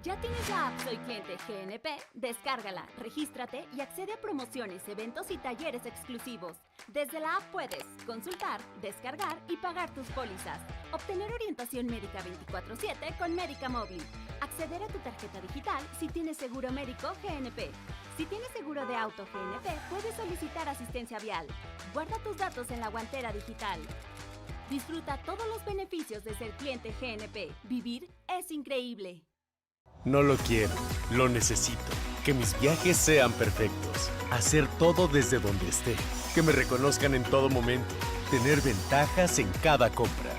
¿Ya tienes la app Soy Cliente GNP? Descárgala, regístrate y accede a promociones, eventos y talleres exclusivos. Desde la app puedes consultar, descargar y pagar tus pólizas. Obtener orientación médica 24/7 con Médica Móvil. Acceder a tu tarjeta digital si tienes seguro médico GNP. Si tienes seguro de auto GNP, puedes solicitar asistencia vial. Guarda tus datos en la guantera digital. Disfruta todos los beneficios de ser cliente GNP. Vivir es increíble. No lo quiero, lo necesito. Que mis viajes sean perfectos. Hacer todo desde donde esté. Que me reconozcan en todo momento. Tener ventajas en cada compra.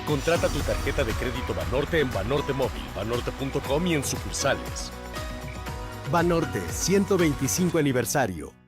Contrata tu tarjeta de crédito Banorte en Banorte Móvil, banorte.com y en sucursales. Banorte, 125 aniversario.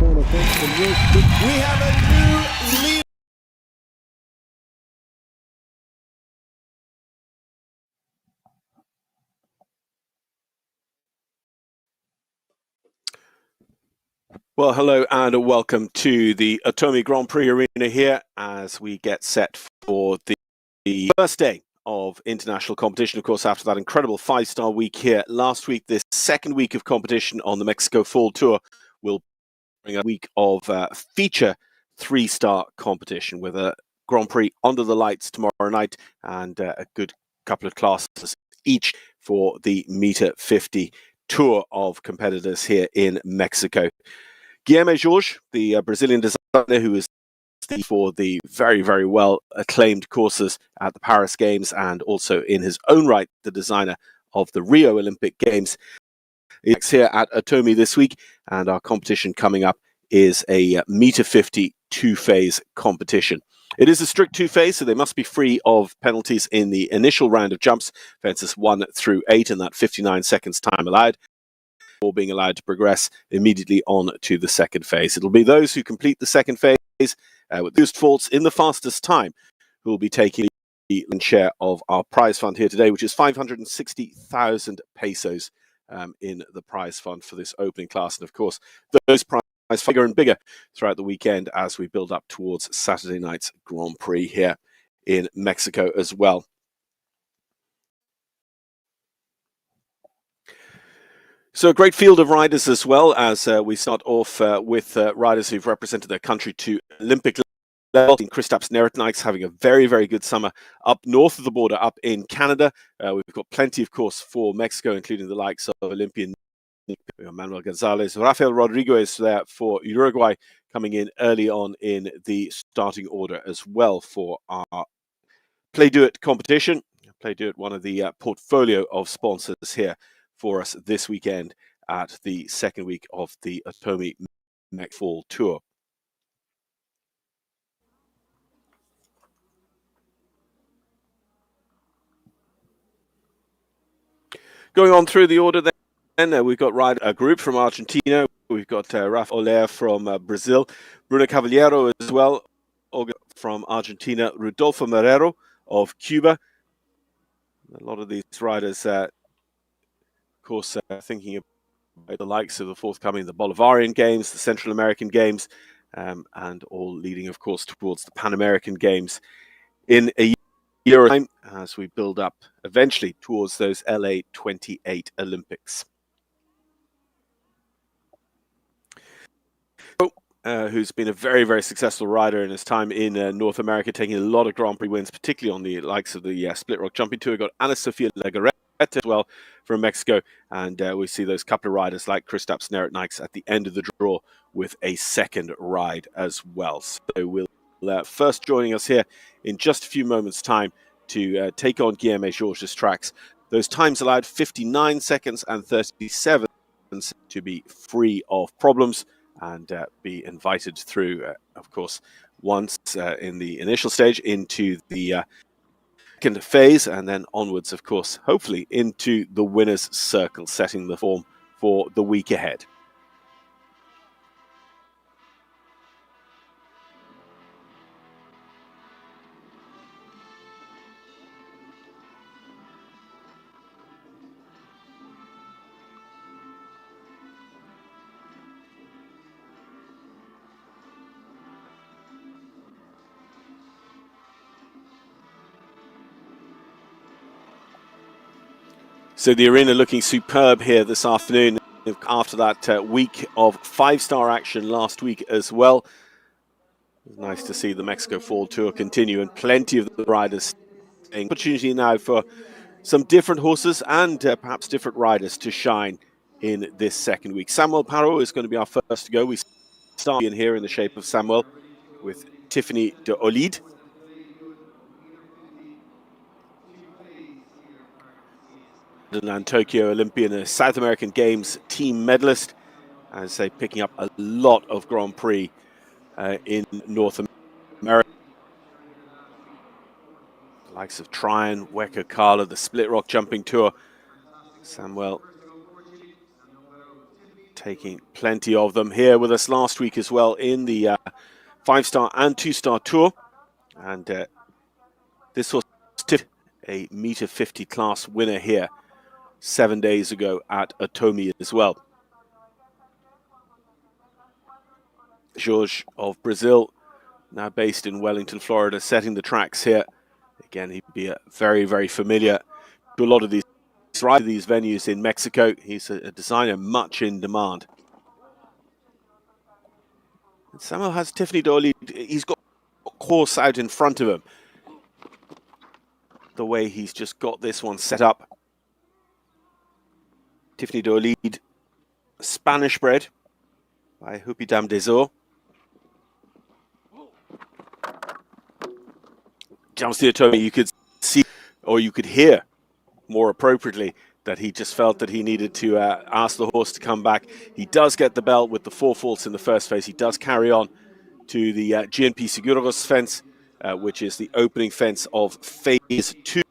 We have a new leader. Well, hello and welcome to the OTOMI Grand Prix Arena here as we get set for the first day of international competition. Of course, after that incredible five-star week here last week, this second week of competition on the Mexico Fall Tour will bring a week of feature three-star competition with a Grand Prix under the lights tomorrow night and a good couple of classes each for the Meter 50 tour of competitors here in Mexico. Guilherme Jorge, the Brazilian designer who is for the very, very well acclaimed courses at the Paris Games and also in his own right, the designer of the Rio Olympic Games, is here at OTOMI this week. And our competition coming up is a Meter 50 two-phase competition. It is a strict two-phase, so they must be free of penalties in the initial round of jumps, fences 1 through 8, and that 59 seconds time allowed, or being allowed to progress immediately on to the second phase. It'll be those who complete the second phase with most faults in the fastest time who will be taking the share of our prize fund here today, which is 560,000 pesos in the prize fund for this opening class. And of course, those prizes bigger and bigger throughout the weekend as we build up towards Saturday night's Grand Prix here in Mexico as well. So a great field of riders as well, as we start off with riders who've represented their country to Olympic level. Kristaps Neretnieks having a very, very good summer up north of the border, up in Canada. We've got plenty, of course, for Mexico, including the likes of Olympian Manuel Gonzalez. Rafael Rodriguez there for Uruguay, coming in early on in the starting order as well for our PLAYDOIT competition. PLAYDOIT, one of the portfolio of sponsors here for us this weekend at the second week of the OTOMI Mexico Fall Tour. Going on through the order then, we've got a group from Argentina. We've got Rafa Oler from Brazil, Bruno Cavallero as well, from Argentina, Rodolfo Marrero of Cuba. A lot of these riders, of course, thinking about the likes of the forthcoming the Bolivarian Games, the Central American Games, and all leading, of course, towards the Pan American Games in a year time as we build up eventually towards those LA 28 Olympics. Who's been a very, very successful rider in his time in North America, taking a lot of Grand Prix wins, particularly on the likes of the Split Rock Jumping Tour. We've got Ana Sofia Legarreta as well from Mexico, and we see those couple of riders like Kristaps Neretnieks at the end of the draw with a second ride as well. So we'll first joining us here in just a few moments' time to take on Guilherme Jorge's tracks. Those times allowed 59 seconds and 37 seconds to be free of problems and be invited through, of course, once in the initial stage into the second phase, and then onwards, of course, hopefully into the winner's circle, setting the form for the week ahead. So the arena looking superb here this afternoon after that week of five-star action last week as well. It's nice to see the Mexico Fall Tour continue and plenty of the riders staying. Opportunity now for some different horses and perhaps different riders to shine in this second week. Samuel Parot is going to be our first to go. We start in here in the shape of Samuel with Tiffany de Olide. And Tokyo Olympian, a South American Games team medalist, as they picking up a lot of Grand Prix in North America. The likes of Tryon, Hueco Carla, the Split Rock Jumping Tour. Samuel taking plenty of them here with us last week as well in the 5-star and 2-star tour. And this was a meter 50 class winner here 7 days ago at OTOMI as well. Jorge of Brazil, now based in Wellington, Florida, setting the tracks here. Again, he'd be very, very familiar to a lot of these venues in Mexico. He's a designer much in demand. And Samuel has Tiffany Dolly. He's got a course out in front of him. The way he's just got this one set up. Tiffany Dolly, Spanish bred by Hupidam Desor. Jumps the OTOMI, you could see, or you could hear more appropriately, that he just felt that he needed to ask the horse to come back. He does get the belt with the 4 faults in the first phase. He does carry on to the GNP Seguros fence, which is the opening fence of phase 2.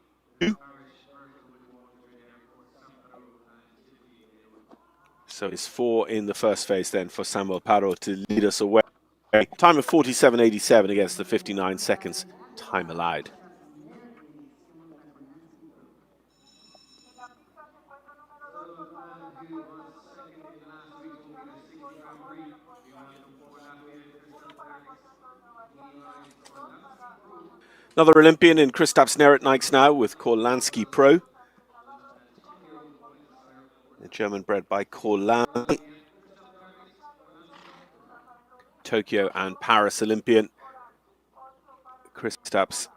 So it's 4 in the first phase then for Samuel Parro to lead us away. Time of 47.87 against the 59 seconds time allowed. Another Olympian in Kristaps Neretniks now with Korlansky Pro. The German bred by Korlan. Tokyo and Paris Olympian. Kristaps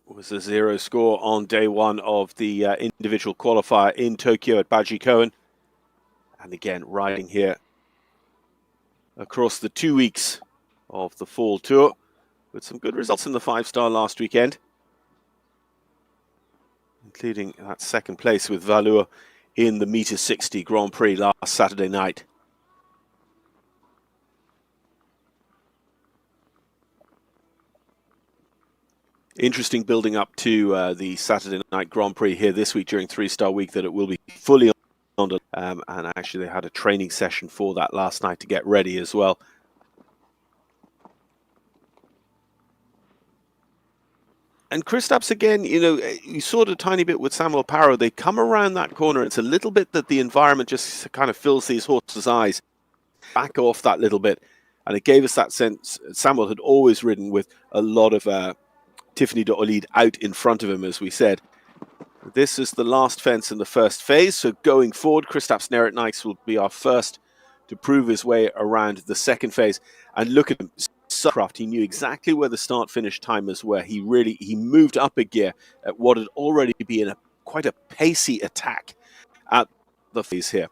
was a 0 score on day 1 of the individual qualifier in Tokyo at Baji Cohen. And again, riding here across the 2 weeks of the fall tour with some good results in the 5-star last weekend, including that 2nd place with Valur in the meter 60 Grand Prix last Saturday night. Interesting building up to the Saturday night Grand Prix here this week during 3-star week, that it will be fully on. And actually they had a training session for that last night to get ready as well. And Kristaps again, you know, you saw it a tiny bit with Samuel Parro. They come around that corner. It's a little bit that the environment just kind of fills these horses' eyes. Back off that little bit. And it gave us that sense. Samuel had always ridden with a lot of Tiffany de Olide out in front of him, as we said. This is the last fence in the first phase. So going forward, Kristaps Neretniks will be our first to prove his way around the 2nd phase. And look at him. He knew exactly where the start-finish timers were. He moved up a gear at what had already been quite a pacey attack at the phase here.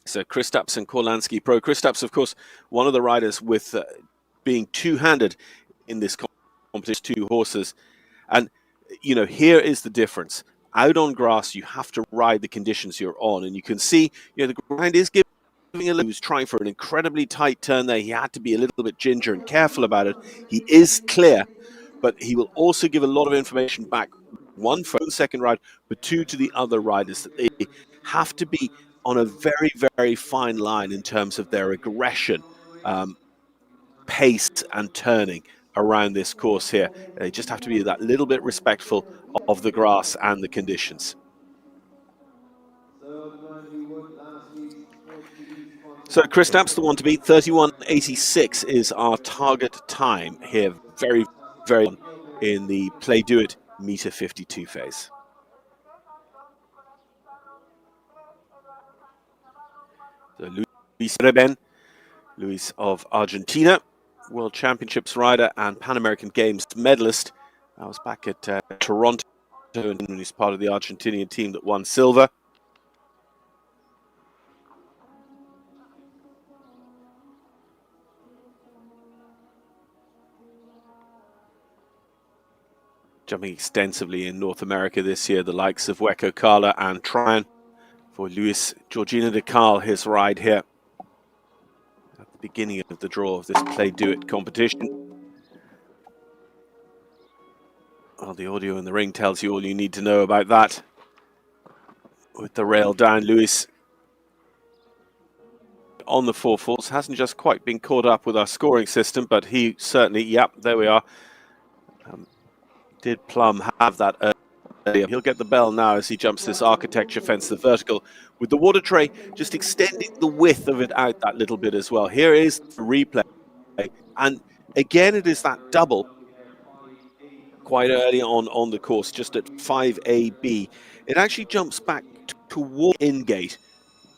So Kristaps and Korlansky Pro. Kristaps, of course, one of the riders with being two-handed in this competition, 2 horses. And, you know, here is the difference. Out on grass, you have to ride the conditions you're on. And you can see, you know, the ground is giving a little. He was trying for an incredibly tight turn there. He had to be a little bit ginger and careful about it. He is clear, but he will also give a lot of information back. 1 for the 2nd ride, but 2 to the other riders, that they have to be on a very, very fine line in terms of their aggression, pace and turning around this course here. They just have to be that little bit respectful of the grass and the conditions. So Kristaps, the one to beat, 31.86 is our target time here. Very, very in the PLAYDOIT meter 52 phase. So Luis Reben, Luis of Argentina, World Championships rider and Pan American Games medalist. I was back at Toronto, and he's part of the Argentinian team that won silver. Jumping extensively in North America this year, the likes of Weko Kala and Tryon. For Luis Georgina de Carl, his ride here at the beginning of the draw of this PLAYDOIT competition. Well, the audio in the ring tells you all you need to know about that. with the rail down. Luis on the 4-faults hasn't just quite been caught up with our scoring system, but he certainly, yep, there we are. Did Plum have that earlier? He'll get the bell now as he jumps this architecture fence, the vertical, with the water tray just extending the width of it out that little bit as well. Here is the replay, and again it is that double quite early on the course, just at 5AB. It actually jumps back toward in-gate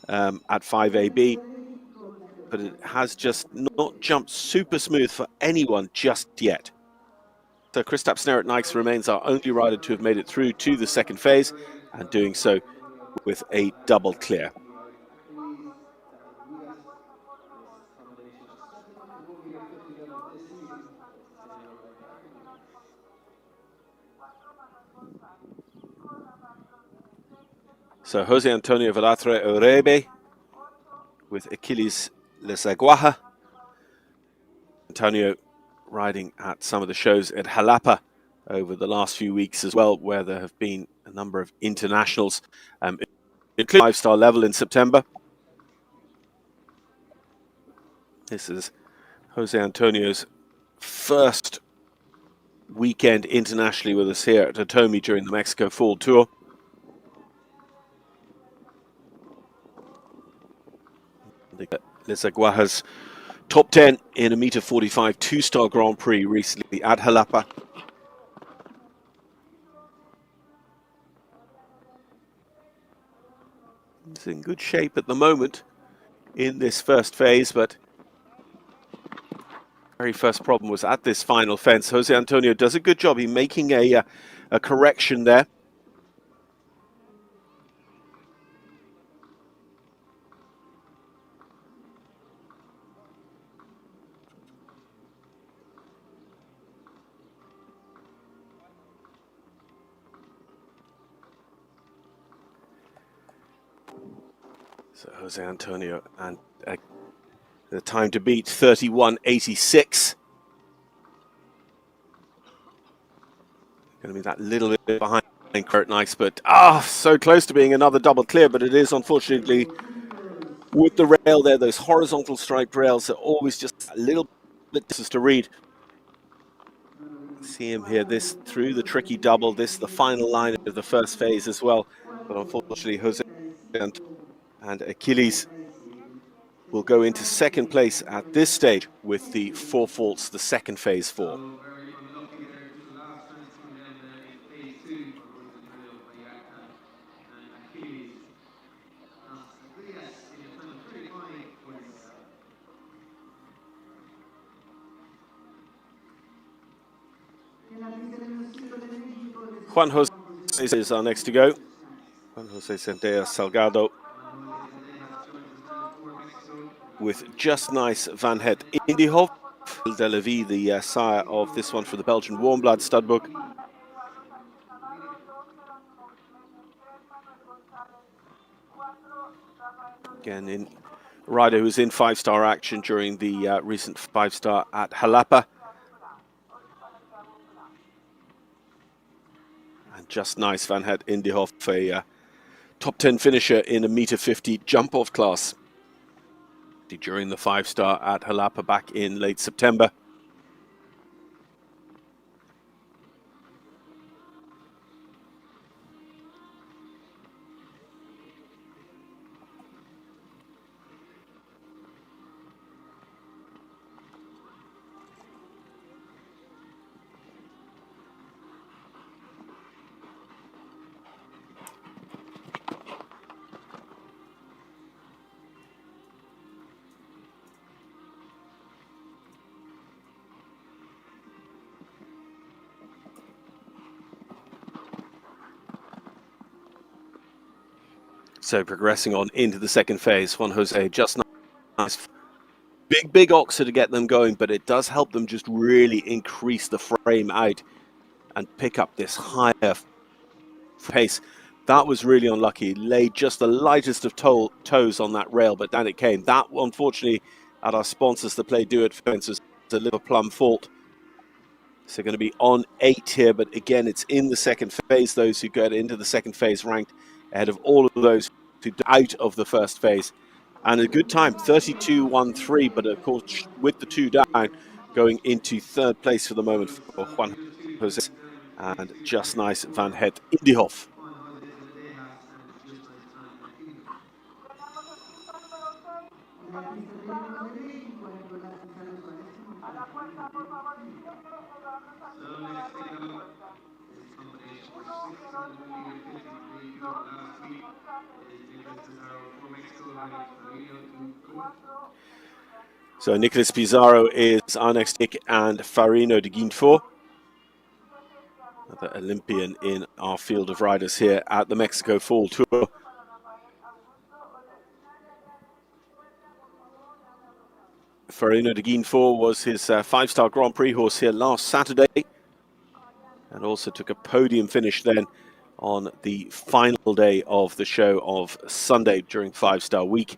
at 5AB, but it has just not jumped super smooth for anyone just yet. So Kristaps Snerit-Nykes remains our only rider to have made it through to the second phase, and doing so with a double clear. So Jose Antonio Velatre Orebe with Achilles Lesaguaja. Antonio riding at some of the shows at Jalapa over the last few weeks as well, where there have been a number of internationals, including 5-star level in September. This is Jose Antonio's first weekend internationally with us here at OTOMI during the Mexico Fall Tour. Lesaguaja's top 10 in a meter 45 2-star Grand Prix recently at Jalapa. It's in good shape at the moment in this first phase, but very first problem was at this final fence. Jose Antonio does a good job in making a correction there. So Jose Antonio, and the time to beat 31.86. Going to be that little bit behind Snerit-Nykes, but so close to being another double clear, but it is unfortunately with the rail there, those horizontal striped rails are always just a little bit difficult to read. See him here, this through the tricky double, this the final line of the first phase as well, but unfortunately Jose and Achilles will go into second place at this stage with the 4-faults, the second phase 4. Juan Jose is our next to go. Juan Jose Centella Salgado with Just Nice Van Het Indiehoff. Delavie, the sire of this one for the Belgian Warmblood Studbook. Again, a rider who was in 5-star action during the recent 5-star at Jalapa. And Just Nice Van Het Indiehoff, a top 10 finisher in a meter 50 jump-off class during the 5-star at Jalapa back in late September. So progressing on into the second phase, Juan Jose, Just Nice. Big oxer to get them going, but it does help them just really increase the frame out and pick up this higher pace. That was really unlucky. Laid just the lightest of toes on that rail, but down it came. That, unfortunately, at our sponsors, the PLAYDOIT fence, was a little plum fault. So going to be on 8 here, but again, it's in the second phase. Those who get into the second phase ranked ahead of all of those who out of the first phase. And a good time, 32.13, but of course with the 2 down, going into 3rd place for the moment for Juan Jose and Just Nice Van Het Indihoff. So Nicolas Pizarro is our next pick, and Farino de Guinfort, another Olympian in our field of riders here at the Mexico Fall Tour. Farino de Guinfort was his 5-star Grand Prix horse here last Saturday, and also took a podium finish then on the final day of the show of Sunday during 5-star week.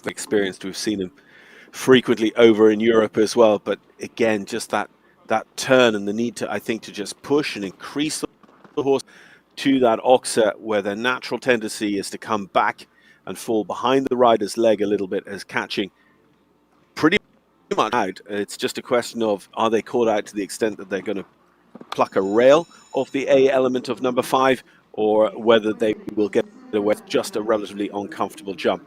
Experienced, we've seen him frequently over in Europe as well, but again, just that turn and the need to, I think, to just push and increase the horse to that oxa, where their natural tendency is to come back and fall behind the rider's leg a little bit, as catching pretty much out. It's just a question of, are they caught out to the extent that they're going to pluck a rail off the A element of number 5, or whether they will get away with just a relatively uncomfortable jump.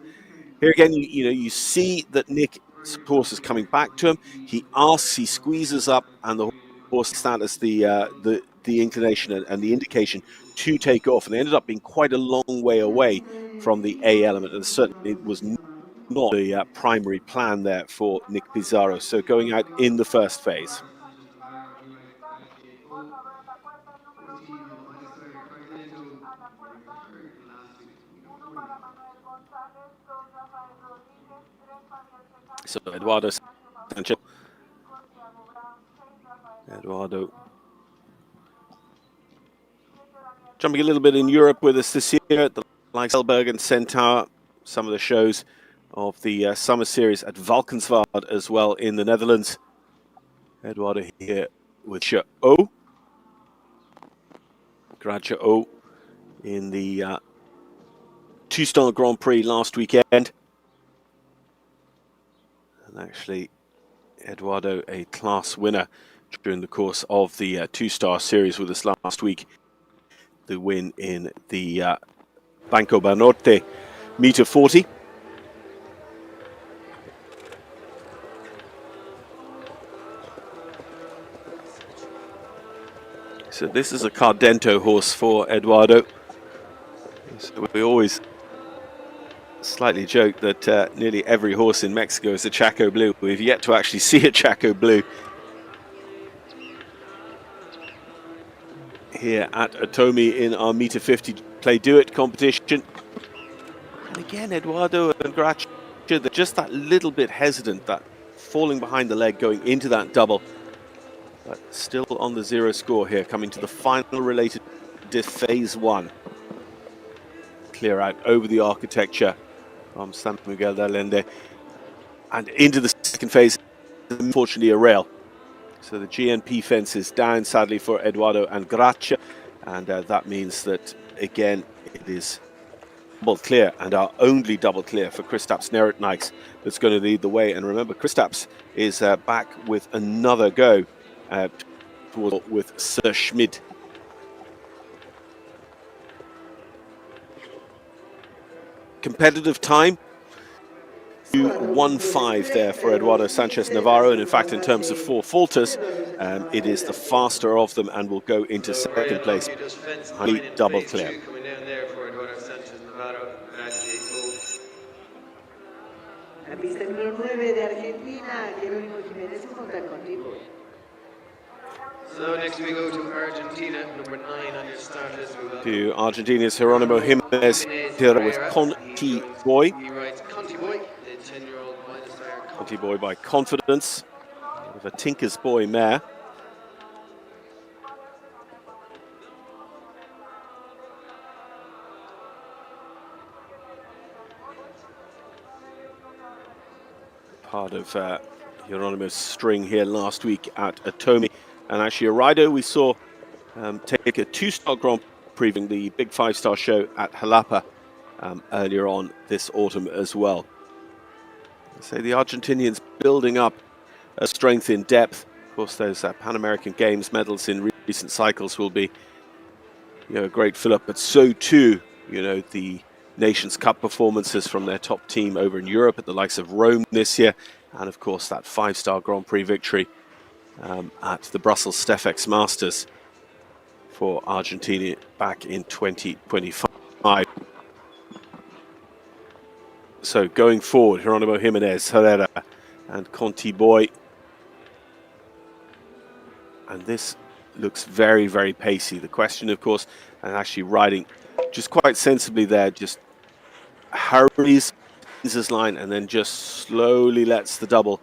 Here again, you see that Nick's horse is coming back to him. He asks, he squeezes up, and the horse stands as the inclination and the indication to take off. And they ended up being quite a long way away from the A element, and certainly it was not the primary plan there for Nick Pizarro. So going out in the first phase. So Eduardo Sanchez. Eduardo jumping a little bit in Europe with us this year at the likes of Elberg and Centaur, some of the shows of the summer series at Valkenswaard as well in the Netherlands. Eduardo here with O. Gradje O in the 2-star Grand Prix last weekend. And actually, Eduardo, a class winner during the course of the 2-star series with us last week. The win in the Banco Banorte meter 40. So this is a Cardento horse for Eduardo. So we always slightly joke that nearly every horse in Mexico is a Chaco Blue. We've yet to actually see a Chaco Blue here at OTOMI in our meter 50 PLAYDOIT competition. And again, Eduardo and Gradje, they're just that little bit hesitant, that falling behind the leg going into that double. But still on the 0 score here, coming to the final related phase 1. Clear out over the architecture from San Miguel de Allende and into the second phase, unfortunately a rail. So the GNP fence is down sadly for Eduardo and Gradje, and that means that again it is double clear, and our only double clear for Kristaps Neretniks that's going to lead the way. And remember, Kristaps is back with another go with Sir Schmid. Competitive time, 2:15 there for Eduardo Sanchez Navarro, and in fact in terms of 4 falters, it is the faster of them and will go into second place. Double clear. La pista número 9 de Argentina, Jerónimo Jiménez, en contar contigo. So next we go to Argentina, number 9 on your starters. To Argentina's Jerónimo Jiménez here with Conti Boy. He rides Conti Boy, the 10-year-old minus tire. Conti Boy by Confidence, of a Tinker's Boy mare. part of Hieronymo's string here last week at OTOMI. And actually a rider we saw take a 2-star Grand Prix, the big 5-star show at Jalapa earlier on this autumn as well. So the Argentinians building up a strength in depth. Of course, those Pan American Games medals in recent cycles will be, a great fill-up, but so too, the Nations Cup performances from their top team over in Europe at the likes of Rome this year, and of course that 5-star Grand Prix victory at the Brussels Stefex Masters for Argentina back in 2025. So going forward, Jeronimo Jimenez, Herrera and Conti Boy. And this looks very, very pacey. The question, of course, and actually riding just quite sensibly there, just hurries his line and then just slowly lets the double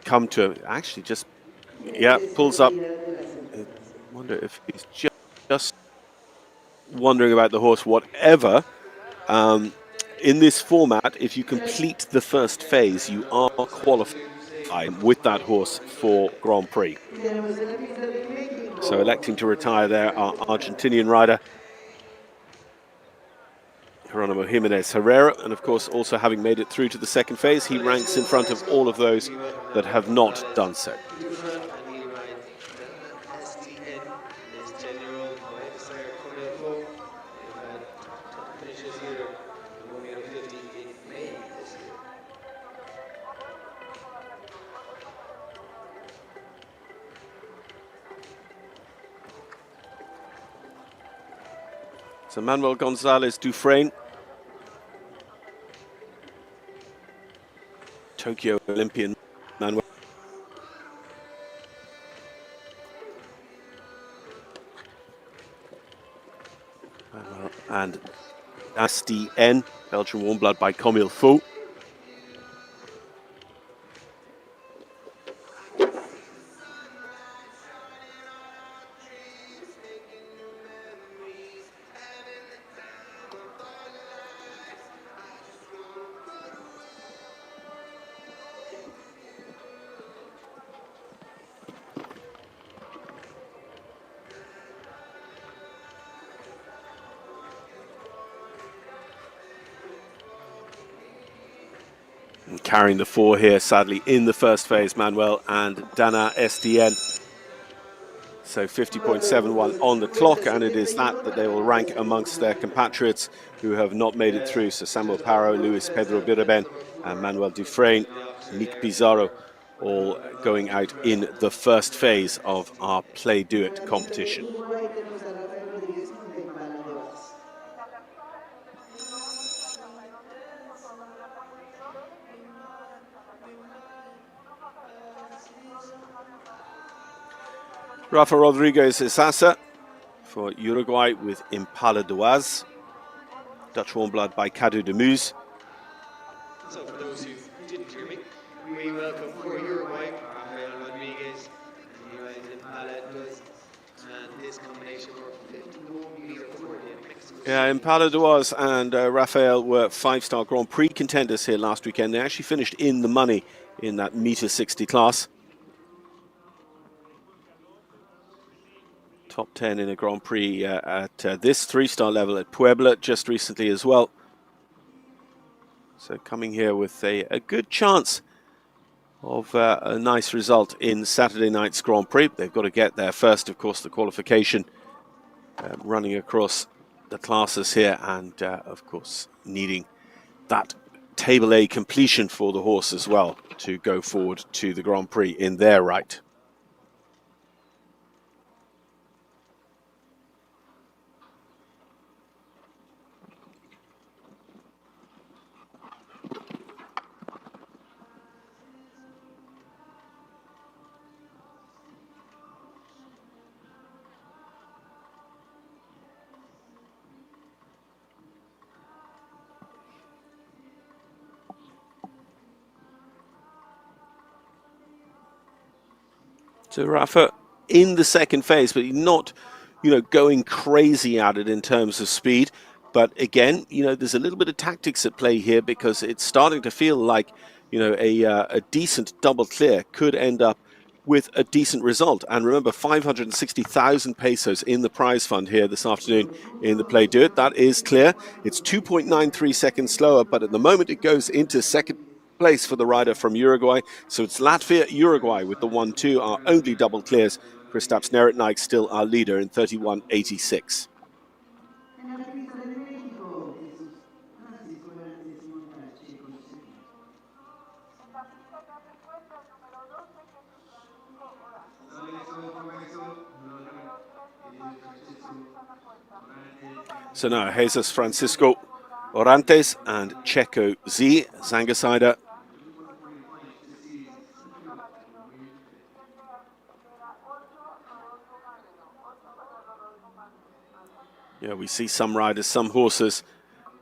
come to him. Actually just, pulls up. I wonder if he's just wondering about the horse. Whatever, in this format, if you complete the first phase, you are qualified with that horse for Grand Prix. So electing to retire there, our Argentinian rider, Jeronimo Jimenez Herrera, and of course also having made it through to the second phase, he ranks in front of all of those that have not done so. So Manuel Gonzalez Dufresne, Tokyo Olympian Manuel. And SDN, Belgian warm blood by Comme Il Faut. Carrying the 4 here, sadly, in the first phase, Manuel and Dana SDN. So 50.71 on the clock, and it is that they will rank amongst their compatriots who have not made it through. So Samuel Paro, Luis Pedro Biraben, and Manuel Dufresne, Nick Pizarro, all going out in the first phase of our PLAYDOIT competition. Rafa Rodriguez Isasa for Uruguay with Impala d'Oise. Dutch warm blood by Cadu de Muse. So for those who didn't hear me, we welcome for Uruguay, Rafael Rodriguez, and he rides Impala d'Oise, and this combination were 51-meter forward in Mexico. Yeah, Impala d'Oise and Rafael were 5-star Grand Prix contenders here last weekend. They actually finished in the money in that meter 60 class. Top 10 in a Grand Prix at this 3-star level at Puebla just recently as well. So coming here with a good chance of a nice result in Saturday night's Grand Prix. They've got to get there first, of course, the qualification running across the classes here, and of course needing that Table A completion for the horse as well to go forward to the Grand Prix in their right. So Rafa in the second phase, but not, going crazy at it in terms of speed. But again, you know, there's a little bit of tactics at play here because it's starting to feel like, you know, a decent double clear could end up with a decent result. And remember, 560,000 pesos in the prize fund here this afternoon in the PLAYDOIT. That is clear. It's 2.93 seconds slower, but at the moment it goes into second place for the rider from Uruguay. So it's Latvia, Uruguay with the 1-2, our only double clears. Kristaps Neretniek still our leader in 31.86. So now Jesus Francisco Orantes and Checo Z, Zangasida. Yeah, we see some riders, some horses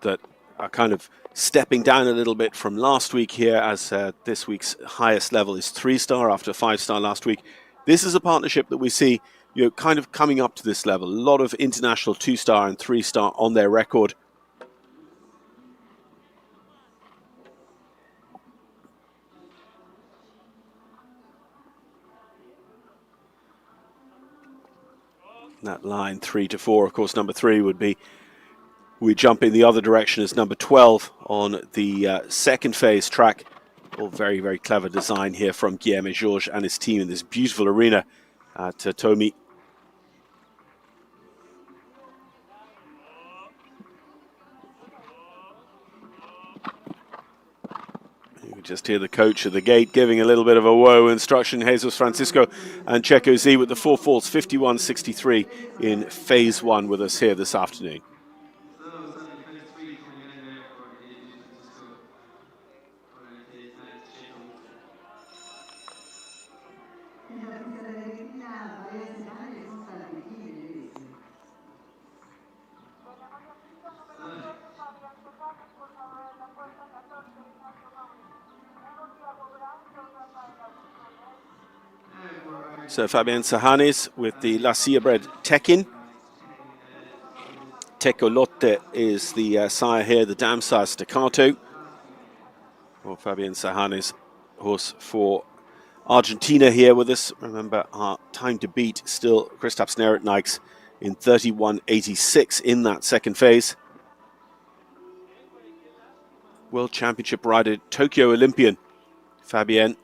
that are kind of stepping down a little bit from last week here, as this week's highest level is 3-star after 5-star last week. This is a partnership that we see, you know, kind of coming up to this level. A lot of international 2-star and 3-star on their record. That line 3 to 4, of course, number 3 would be, we jump in the other direction as number 12 on the second phase track. All very, very clever design here from Guilherme Jorge and his team in this beautiful arena at OTOMI. You can just hear the coach at the gate giving a little bit of a whoa instruction. Jesus Francisco and Checo Z with the 4 falls, 51.63 in phase 1 with us here this afternoon. So Fabian Sahanis with the La Silla bred Tekin. Tecolote is the sire here, the dam sire Staccato. Or Fabian Sahanis, horse for Argentina here with us. Remember, our time to beat still Kristaps Neretniek's in 31.86 in that second phase. World Championship rider, Tokyo Olympian, Fabian.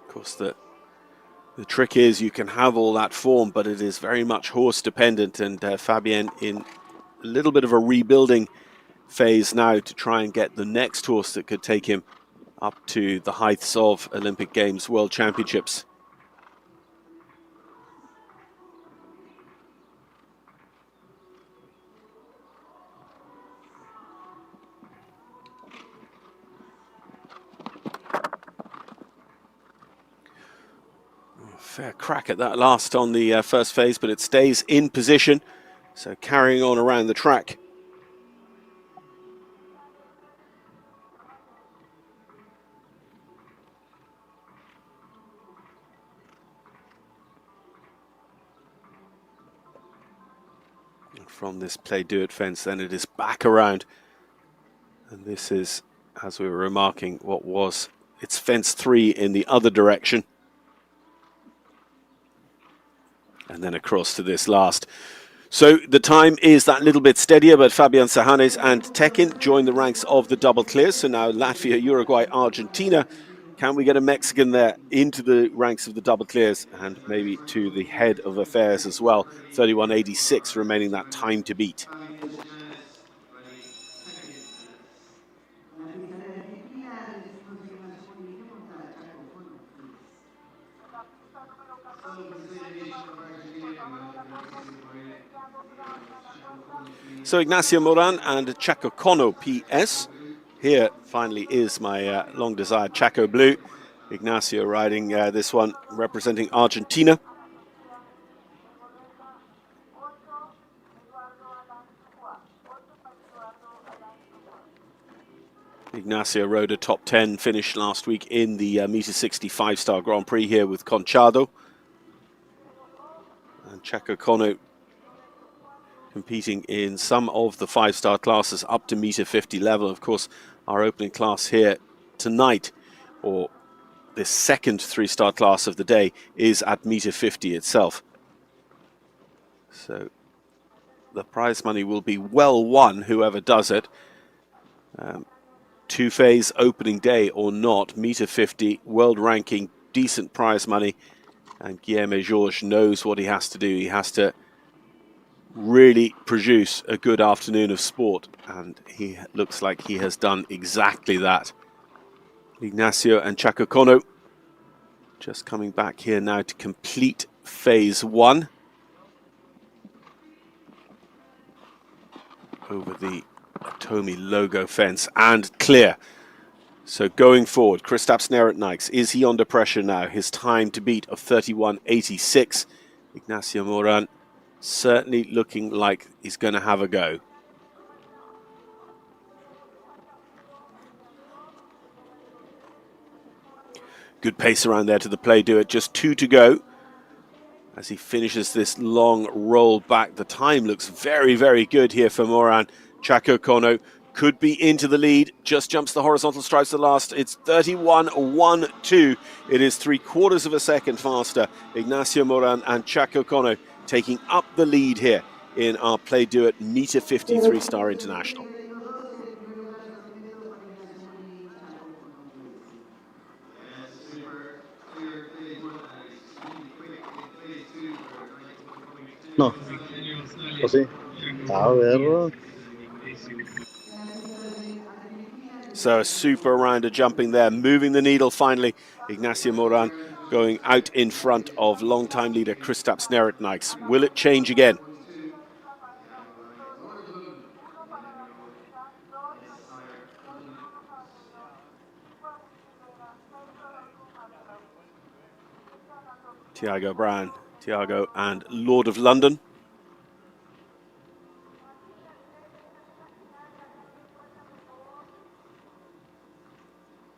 Of course, the trick is you can have all that form, but it is very much horse dependent, and Fabian in a little bit of a rebuilding phase now to try and get the next horse that could take him up to the heights of Olympic Games, World Championships. Fair crack at that last on the first phase, but it stays in position, so carrying on around the track. And from this PLAYDOIT fence, then it is back around, and this is, as we were remarking, what was its fence 3 in the other direction. And then across to this last. So the time is that little bit steadier, but Fabian Sahanis and Tekin join the ranks of the double clears. So now Latvia, Uruguay, Argentina. Can we get a Mexican there into the ranks of the double clears and maybe to the head of affairs as well? 31.86 remaining that time to beat. So Ignacio Moran and Chaco Cono PS. Here finally is my long desired Chaco Blue. Ignacio riding this one representing Argentina. Ignacio rode a top 10 finish last week in the Meter 65 star Grand Prix here with Conchado. And Chaco Kono competing in some of the 5-star classes up to Meter 50 level. Of course, our opening class here tonight, or this second 3-star class of the day, is at Meter 50 itself. So the prize money will be well won, whoever does it. Two-phase opening day or not, Meter 50, world ranking, decent prize money. And Guilherme Jorge knows what he has to do. He has to really produce a good afternoon of sport. And he looks like he has done exactly that. Ignacio and Chaco Kono just coming back here now to complete phase 1. Over the OTOMI logo fence and clear. So going forward, Kristaps Neretnikes, is he under pressure now? His time to beat of 31.86. Ignacio Moran certainly looking like he's going to have a go. Good pace around there to the PLAYDOIT, just 2 to go. As he finishes this long roll back, the time looks very, very good here for Moran. Chaco Kono could be into the lead, just jumps the horizontal stripes at last. It's 31.12. It is 3/4 of a second faster. Ignacio Moran and Chaco Kono taking up the lead here in our PLAYDOIT Meter 53-star International. No. ¿O sí? A ver. So a super rounder jumping there, moving the needle finally. Ignacio Moran going out in front of long-time leader Kristaps Neretnikes. Will it change again? Thiago Brown, Thiago and Lord of London.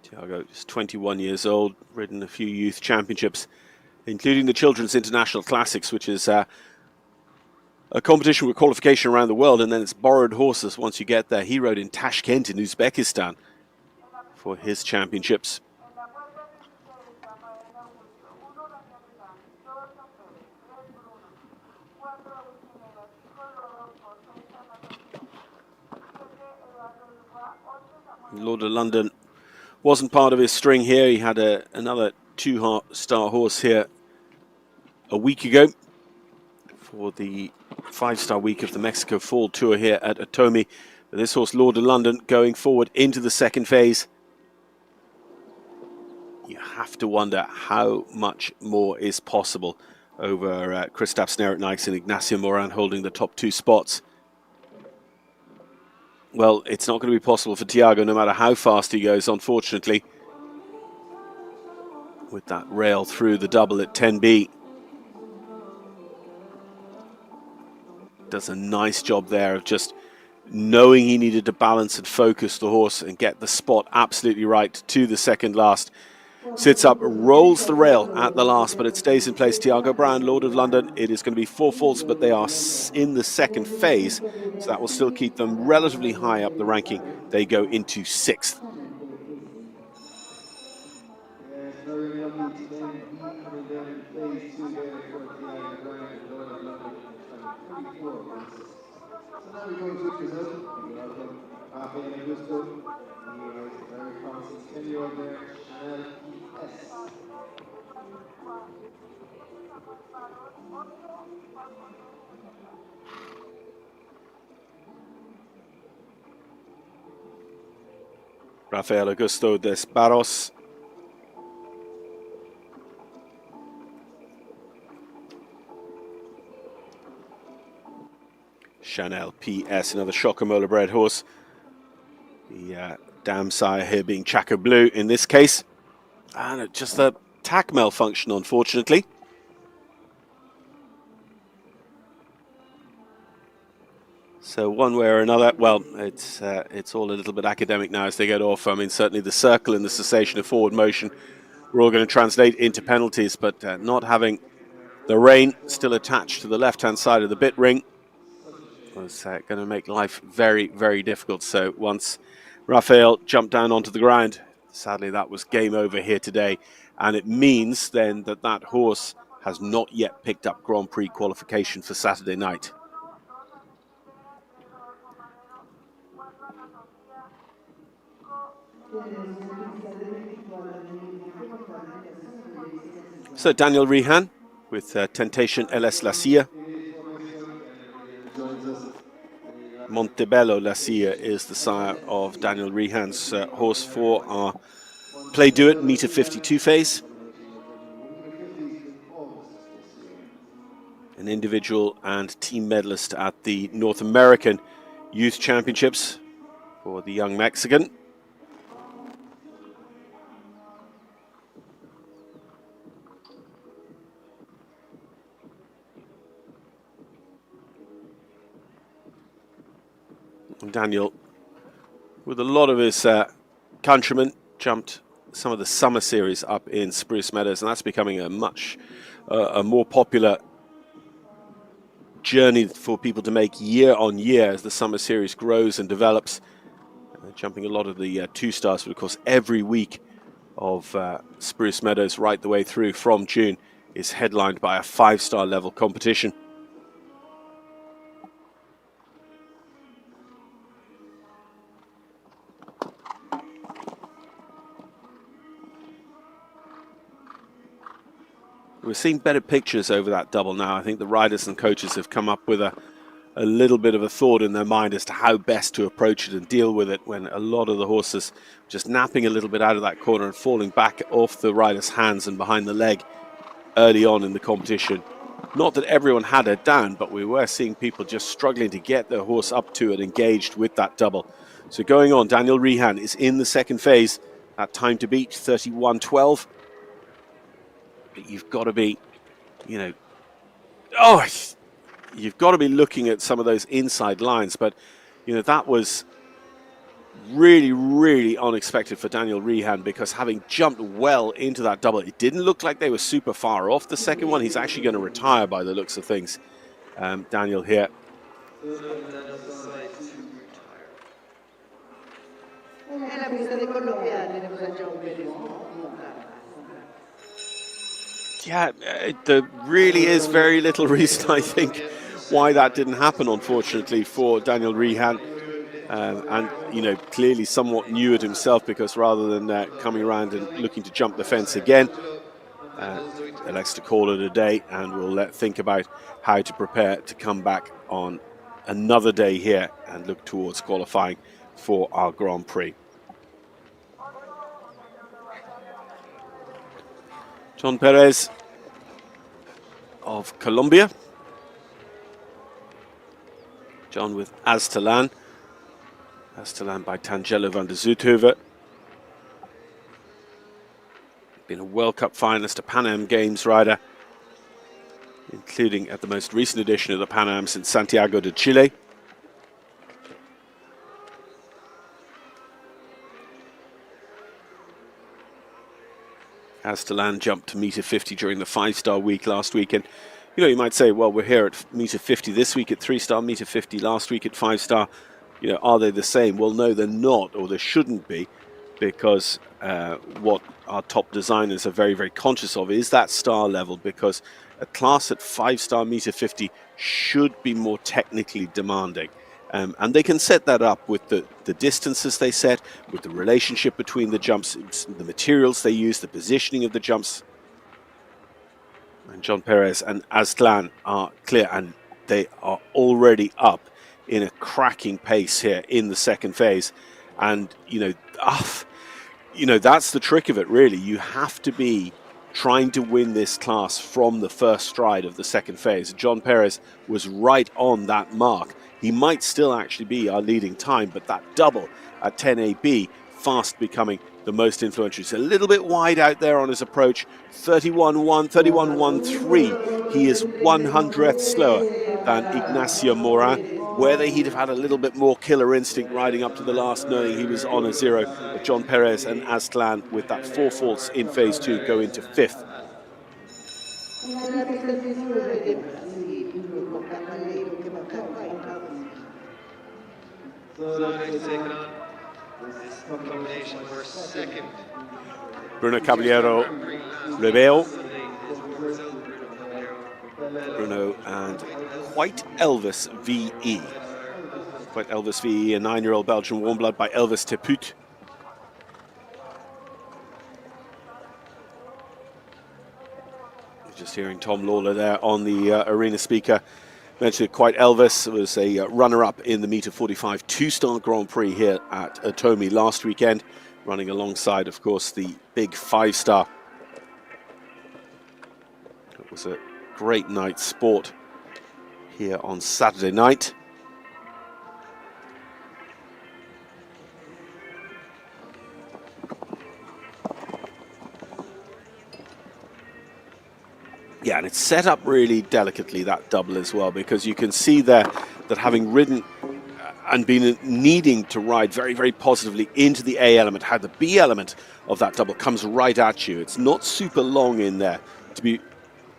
Thiago is 21 years old, ridden a few youth championships, including the Children's International Classics, which is a competition with qualification around the world, and then it's borrowed horses once you get there. He rode in Tashkent in Uzbekistan for his championships. Lord of London wasn't part of his string here. He had another 2-star horse here a week ago for the 5-star week of the Mexico Fall Tour here at OTOMI. But this horse, Lord of London, going forward into the second phase. You have to wonder how much more is possible over Kristaps Neretnikes and Ignacio Moran holding the top 2 spots. Well, it's not going to be possible for Thiago no matter how fast he goes, unfortunately. With that rail through the double at 10B. Does a nice job there of just knowing he needed to balance and focus the horse and get the spot absolutely right to the second last. Sits up, rolls the rail at the last, but it stays in place. Thiago Brown, Lord of London. It is going to be 4 faults, but they are in the second phase, so that will still keep them relatively high up the ranking. They go into 6th. Rafael Augusto des Barros. Chanel PS, another Shokamola bred horse. The dam sire here being Chaco Blue in this case. And just a tack malfunction, unfortunately. So one way or another, well, it's all a little bit academic now as they get off. I mean, certainly the circle and the cessation of forward motion we're all going to translate into penalties, but not having the rein still attached to the left-hand side of the bit ring was going to make life very, very difficult. So once Rafael jumped down onto the ground, sadly that was game over here today, and it means then that that horse has not yet picked up Grand Prix qualification for Saturday night. So Daniel Rehan with Temptation LS La Silla. Montebello La Silla is the sire of Daniel Rehan's horse for our PLAYDOIT meter 52 phase. An individual and team medalist at the North American Youth Championships for the young Mexican. Daniel, with a lot of his countrymen, jumped some of the summer series up in Spruce Meadows, and that's becoming a much more popular journey for people to make year on year as the summer series grows and develops. Jumping a lot of the 2-stars, but of course every week of Spruce Meadows right the way through from June is headlined by a 5-star level competition. We're seeing better pictures over that double now. I think the riders and coaches have come up with a little bit of a thought in their mind as to how best to approach it and deal with it when a lot of the horses just napping a little bit out of that corner and falling back off the rider's hands and behind the leg early on in the competition. Not that everyone had it down, but we were seeing people just struggling to get their horse up to it, engaged with that double. So going on, Daniel Rehan is in the second phase. That time to beat, 31:12. But you've got to be, you know, you've got to be looking at some of those inside lines. But, you know, that was really, really unexpected for Daniel Rehan, because having jumped well into that double, it didn't look like they were super far off the second one. He's actually going to retire by the looks of things, Daniel here. Yeah, there really is very little reason, I think, why that didn't happen, unfortunately, for Daniel Rehan. And, you know, clearly somewhat knew it himself, because rather than coming around and looking to jump the fence again, elects to call it a day, and we'll think about how to prepare to come back on another day here and look towards qualifying for our Grand Prix. John Perez of Colombia. John with Aztalan. Aztalan by Tangelo van der Zoethoven. Been a World Cup finalist, a Pan Am Games rider, including at the most recent edition of the Pan Am in Santiago de Chile. Aztalan jumped to meter 50 during the 5-star week last week, and you know, you might say, well, we're here at meter 50 this week at 3-star, meter 50 last week at 5-star. You know, are they the same? Well, no, they're not, or they shouldn't be, because what our top designers are very, very conscious of is that star level, because a class at 5-star meter 50 should be more technically demanding. And they can set that up with the distances they set, with the relationship between the jumps, the materials they use, the positioning of the jumps. And John Perez and Aztalan are clear, and they are already up in a cracking pace here in the second phase. And, you know, that's the trick of it, really. You have to be trying to win this class from the first stride of the second phase. John Perez was right on that mark. He might still actually be our leading time, but that double at 10 AB fast becoming the most influential. He's a little bit wide out there on his approach. 31-1, 31-1-3. He is 1/100th slower than Ignacio Morin. whether he'd have had a little bit more killer instinct riding up to the last, knowing he was on a 0. But John Perez and Aztlan, with that 4 faults in phase 2, go into 5th. Bruno Caballero Rebeo. Bruno and White Elvis VE. White Elvis VE, a 9-year-old Belgian warm blood by Elvis Teput. Just hearing Tom Lawler there on the arena speaker. Mentioned Quite Elvis was a runner-up in the Meter 45 2-star Grand Prix here at OTOMI last weekend, running alongside, of course, the big 5-star. It was a great night's sport here on Saturday night. Yeah, and it's set up really delicately, that double as well, because you can see there that having ridden and been needing to ride very, very positively into the A element, how the B element of that double comes right at you. It's not super long in there to be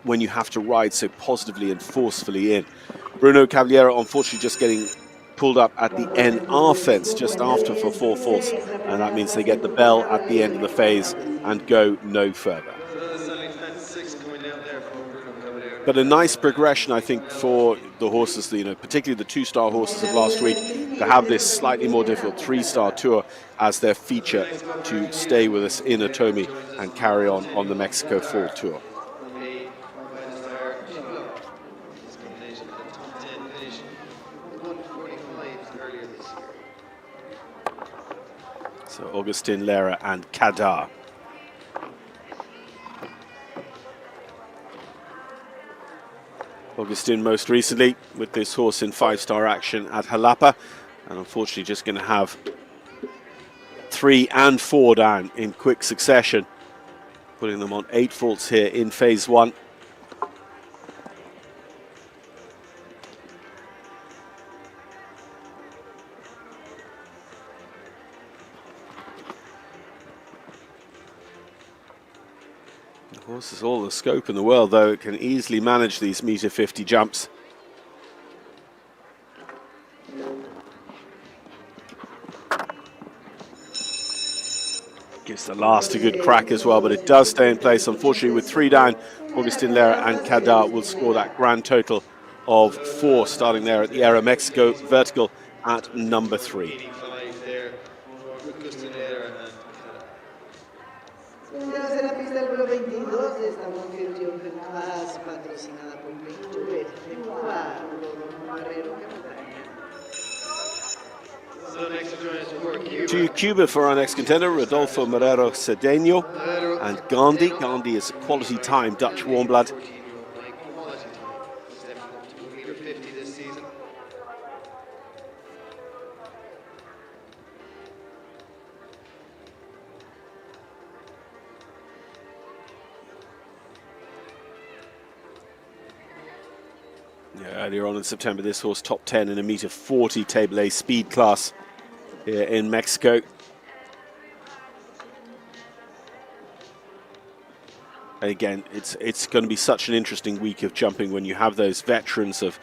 when you have to ride so positively and forcefully in. Bruno Caballero, unfortunately, just getting pulled up at the NR fence just after for 4 faults, and that means they get the bell at the end of the phase and go no further. But a nice progression, I think, for the horses, you know, particularly the 2-star horses of last week, to have this slightly more difficult 3-star tour as their feature to stay with us in OTOMI and carry on the Mexico Fall Tour. So Augustin Lara and Kadar. Augustin most recently with this horse in 5-star action at Jalapa, and unfortunately just going to have 3 and 4 down in quick succession, putting them on 8 faults here in phase 1. The horse has all the scope in the world, though. It can easily manage these meter 50 jumps. Gives the last a good crack as well, but it does stay in place. Unfortunately, with 3 down, Augustin Lara and Kadar will score that grand total of 4, starting there at the Aero Mexico vertical at number 3. To Cuba for our next contender, Rodolfo Marrero Cedeno and Gandhi. Gandhi is a quality time Dutch warm blood. Earlier on in September, this horse top 10 in a meter 40 Table A speed class here in Mexico. And again, it's going to be such an interesting week of jumping when you have those veterans of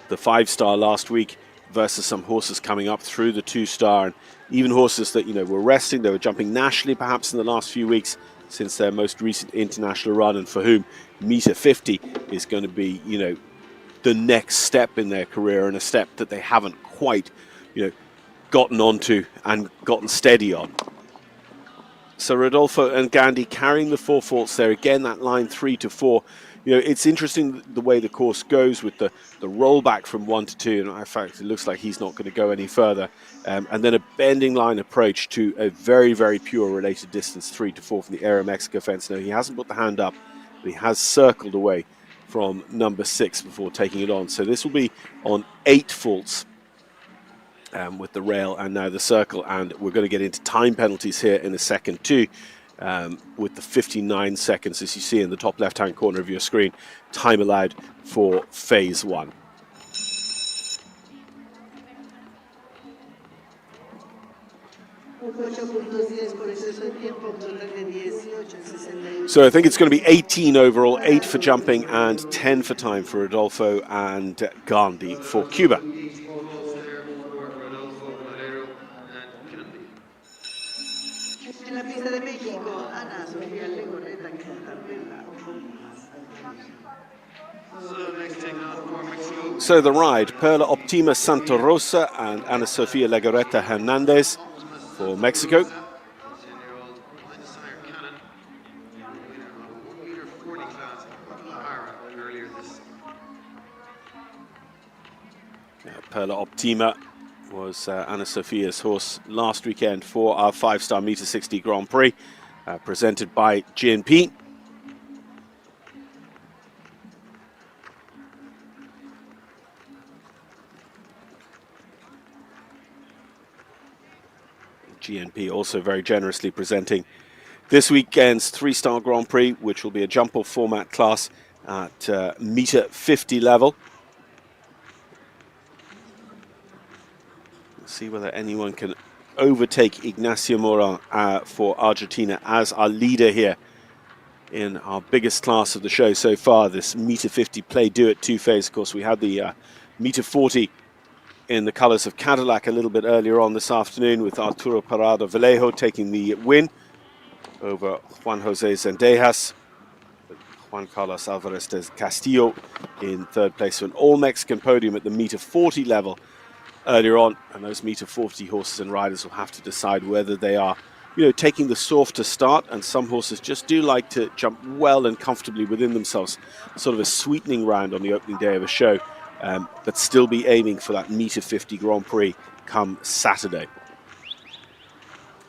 the 5-star last week versus some horses coming up through the 2-star, and even horses that, you know, were resting, they were jumping nationally perhaps in the last few weeks since their most recent international run, and for whom meter 50 is going to be, you know, the next step in their career, and a step that they haven't quite, you know, gotten onto and gotten steady on. So Rodolfo and Gandhi carrying the 4 faults there. Again, that line 3 to 4. You know, it's interesting the way the course goes with the rollback from 1 to 2. And in fact, it looks like he's not going to go any further. And then a bending line approach to a very, very pure related distance, 3 to 4 from the Aero Mexico fence. Now, he hasn't put the hand up, but he has circled away from number 6 before taking it on. So this will be on 8 faults with the rail and now the circle, and we're going to get into time penalties here in a second too, with the 59 seconds, as you see in the top left hand corner of your screen, time allowed for phase 1. So I think it's going to be 18 overall, 8 for jumping and 10 for time for Rodolfo and Gandhi for Cuba. So the ride, Perla Optima Santa Rosa and Ana Sofia Legorreta Hernandez for Mexico. Perla Optima was Ana Sofia's horse last weekend for our 5-star meter 60 Grand Prix, presented by GNP. GNP also very generously presenting this weekend's 3-star Grand Prix, which will be a jump-off format class at meter 50 level. Let's see whether anyone can overtake Ignacio Moran for Argentina as our leader here in our biggest class of the show so far, this meter 50 PLAYDOIT 2-phase. Of course, we had the meter 40 in the colours of Cadillac a little bit earlier on this afternoon, with Arturo Parado Vallejo taking the win over Juan Jose Zendejas. Juan Carlos Alvarez de Castillo in third place. So an all-Mexican podium at the meter 40 level earlier on, and those meter 40 horses and riders will have to decide whether they are, taking the softer start, and some horses just do like to jump well and comfortably within themselves, sort of a sweetening round on the opening day of a show, but still be aiming for that meter 50 Grand Prix come Saturday.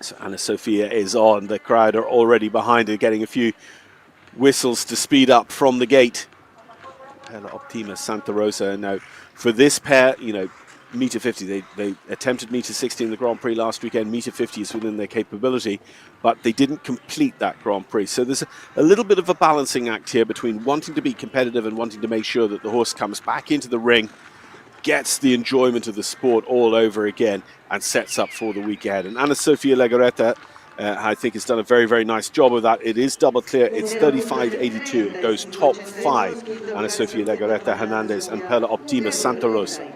So Ana Sofia is on. The crowd are already behind her, getting a few whistles to speed up from the gate. Perla Optima Santa Rosa. Now, for this pair, meter 50, they attempted meter 60 in the Grand Prix last weekend. Meter 50 is within their capability, but they didn't complete that Grand Prix. So there's a little bit of a balancing act here between wanting to be competitive and wanting to make sure that the horse comes back into the ring, gets the enjoyment of the sport all over again, and sets up for the week ahead. And Ana Sofia Legorreta, I think, has done a very, very nice job of that. It is double clear. It's 35.82. It goes top 5. Ana Sofia Legorreta Hernandez and Perla Optima Santa Rosa.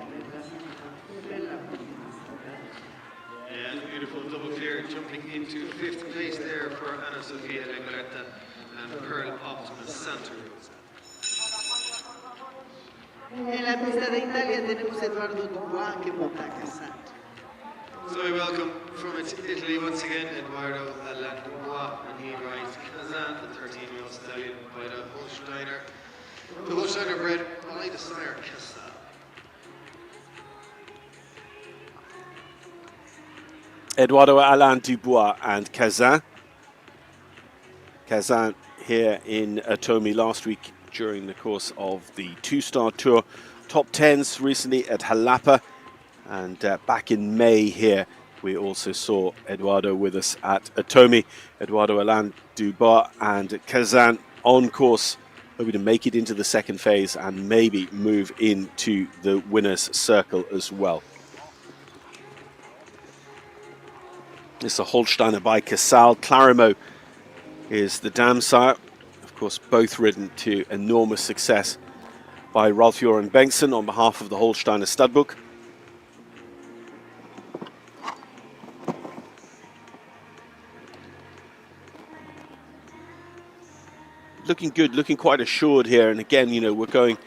Into 5th place there for Ana Sofia Legorreta and Pearl Optima Santa Rosa. En la pista de Italia tenemos Eduardo Dubois que monta a Casant. So we welcome from Italy once again Eduardo Dubois, and he rides Kazan, the 13-year-old stallion by the Holsteiner. The Holsteiner bred by the sire Kazan. Eduardo Alain Dubois and Kazan. Kazan here in OTOMI last week during the course of the 2-star tour. Top 10s recently at Jalapa, and back in May here we also saw Eduardo with us at OTOMI. Eduardo Alain Dubois and Kazan on course, hoping to make it into the 2nd phase and maybe move into the winner's circle as well. It's a Holsteiner by Casal. Clarimo is the dam sire. Of course, both ridden to enormous success by Ralph-Joran Bengtsson on behalf of the Holsteiner Studbook. Looking good, looking quite assured here. And again, we're going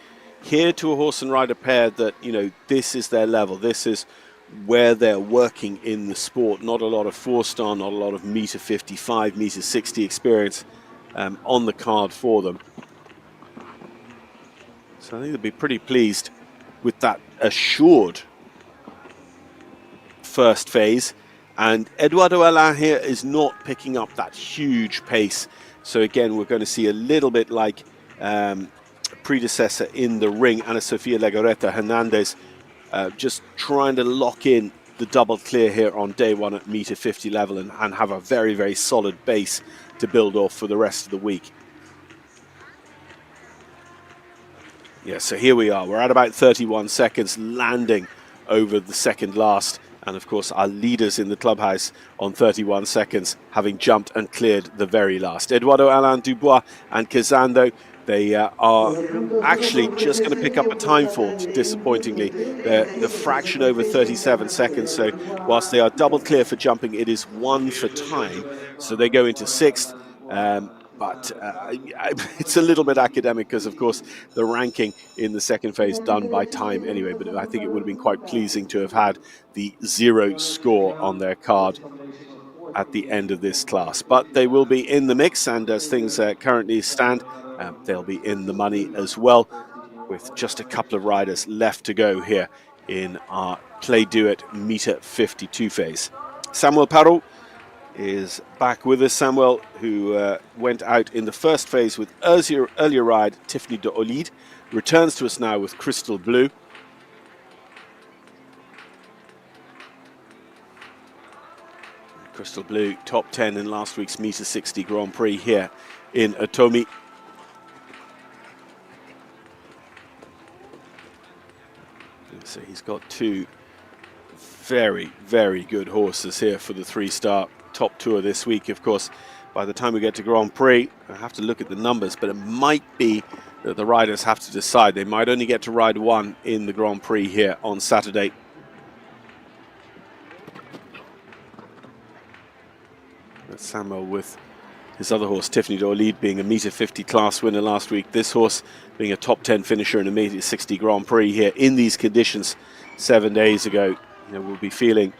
here to a horse and rider pair that, this is their level. This is where they're working in the sport. Not a lot of 4-star, not a lot of meter 55, meter 60 experience on the card for them. So I think they'll be pretty pleased with that assured 1st phase. And Eduardo Alain here is not picking up that huge pace. So again, we're going to see a little bit like predecessor in the ring, Ana Sofia Legorreta Hernandez, just trying to lock in the double clear here on day 1 at meter 50 level and have a very, very solid base to build off for the rest of the week. Yeah, so here we are. We're at about 31 seconds, landing over the 2nd last And of course, our leaders in the clubhouse on 31 seconds, having jumped and cleared the very last. Eduardo Alain Dubois and Kazando, they are actually just going to pick up a time fault, disappointingly. They're a fraction over 37 seconds. So whilst they are double clear for jumping, it is 1 for time. So they go into 6th. But it's a little bit academic because, of course, the ranking in the second phase done by time anyway. But I think it would have been quite pleasing to have had the 0 score on their card at the end of this class. But they will be in the mix, and as things currently stand, they'll be in the money as well, with just a couple of riders left to go here in our PLAYDOIT meter 52 phase. Samuel Parot is back with us. Samuel, who went out in the first phase with earlier ride Tiffany de Olide, returns to us now with Crystal Blue. Crystal Blue top 10 in last week's meter 60 Grand Prix here in OTOMI. So he's got 2 very, very good horses here for the 3-star top tour this week. Of course, by the time we get to Grand Prix, I have to look at the numbers, but it might be that the riders have to decide. They might only get to ride 1 in the Grand Prix here on Saturday. That's Samuel with his other horse, Tiffany de Olide, being a meter 50 class winner last week. This horse being a top 10 finisher in a meter 60 Grand Prix here in these conditions 7 days ago. We'll be feeling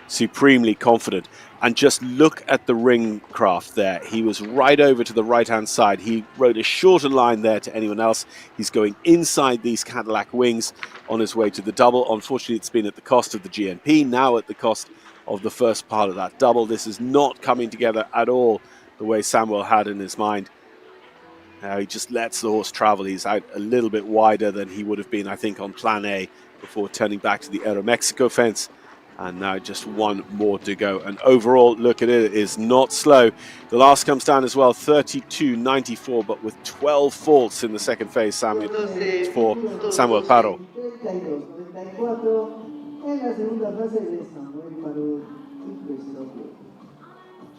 supremely confident. And just look at the ring craft there. He was right over to the right-hand side. He rode a shorter line there to anyone else. He's going inside these Cadillac wings on his way to the double. Unfortunately, it's been at the cost of the GNP, now at the cost of the first part of that double. This is not coming together at all the way Samuel had in his mind. He just lets the horse travel. He's out a little bit wider than he would have been, I think, on plan A before turning back to the Aeromexico fence. And now just 1 more to go. And overall, look at it, it is not slow. The last comes down as well, 32.94, but with 12 faults in the second phase, Samuel, for Samuel Parot.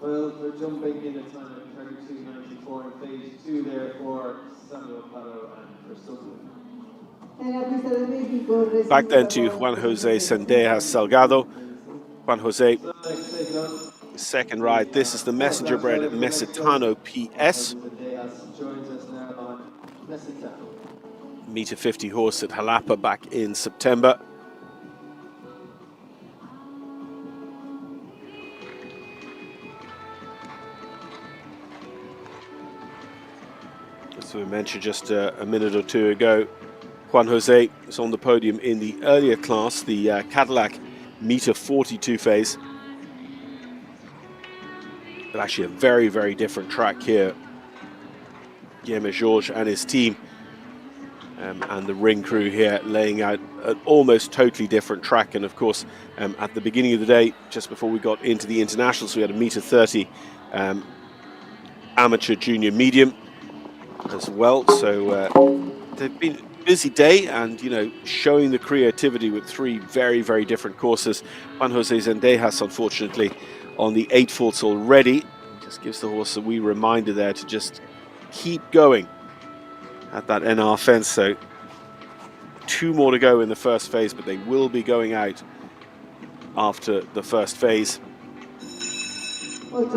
Well, for jumping in a time of 32.94 in phase 2 there for Samuel Parot and Crystal Blue. Back then to Juan Jose Sendejas Salgado. Juan Jose, second ride. This is the messenger bred Mesitano PS. Meter 50 horse at Jalapa back in September. As we mentioned just a minute or 2 ago, Juan Jose is on the podium in the earlier class, the Cadillac meter 42 phase. But actually a very, very different track here. Guillermo Georges and his team and the ring crew here laying out an almost totally different track. And of course, at the beginning of the day, just before we got into the internationals, we had a meter 30 amateur junior medium as well. So they've been busy day, and showing the creativity with 3 very, very different courses. Juan Jose Sendejas, unfortunately, on the 8 faults already. Just gives the horse a wee reminder there to just keep going at that NR fence. So 2 more to go in the first phase, but they will be going out after the first phase. So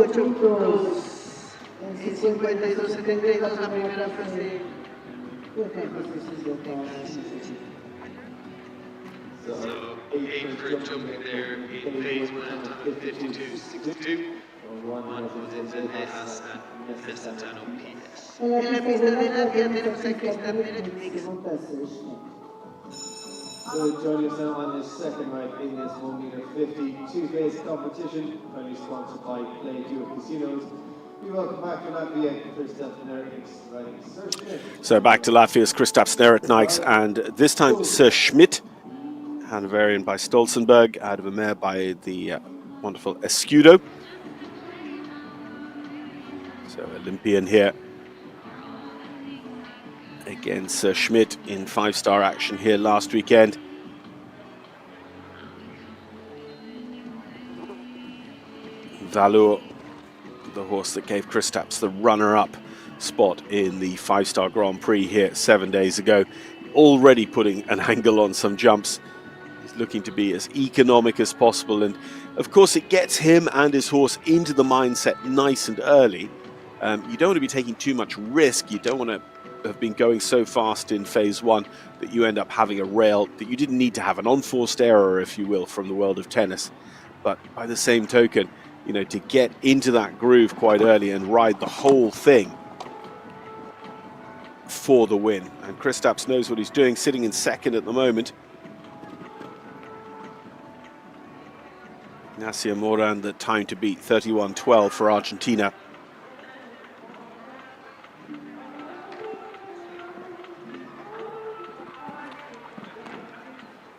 8 for jumping there in phase 1 at time of 52.62. Juan Jose Sendejas and Mesitano PS. En la pista de Latvia tenemos a Krista Pérez. So joining us now on his second ride in this 1 meter 50 two-phase competition, kindly sponsored by PLAYDOIT Casinos. We welcome back to Latvia, Kristaps Neretnieks riding Sir Schmidt. So back to Latvia's Kristaps Neretnieks, and this time Sir Schmidt, Hanoverian by Stolzenberg, out of a mare by the wonderful Escudo. So Olympian here. Again, Sir Schmidt in 5-star action here last weekend. Valor, the horse that gave Kristaps the runner-up spot in the 5-star Grand Prix here 7 days ago, already putting an angle on some jumps. He's looking to be as economic as possible, and of course it gets him and his horse into the mindset nice and early. You don't want to be taking too much risk. You don't want to have been going so fast in phase 1 that you end up having a rail that you didn't need to have, an unforced error, if you will, from the world of tennis. But by the same token, you know, to get into that groove quite early and ride the whole thing for the win. And Kristaps knows what he's doing, sitting in second at the moment. Ignacio Moran, the time to beat, 31:12 for Argentina.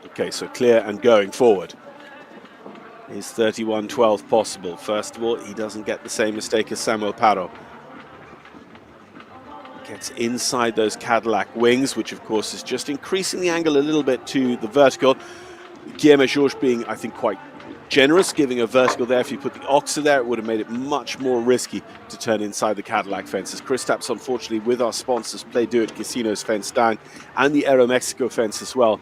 Okay, so clear and going forward. Is 31:12 possible? First of all, he doesn't get the same mistake as Samuel Parro. Gets inside those Cadillac wings, which of course is just increasing the angle a little bit to the vertical. Guillermo Georges being, I think, quite generous, giving a vertical there. If you put the Oxer there, it would have made it much more risky to turn inside the Cadillac fences. Kristaps, unfortunately, with our sponsors, PLAYDOIT Casinos fence down, and the Aeromexico fence as well.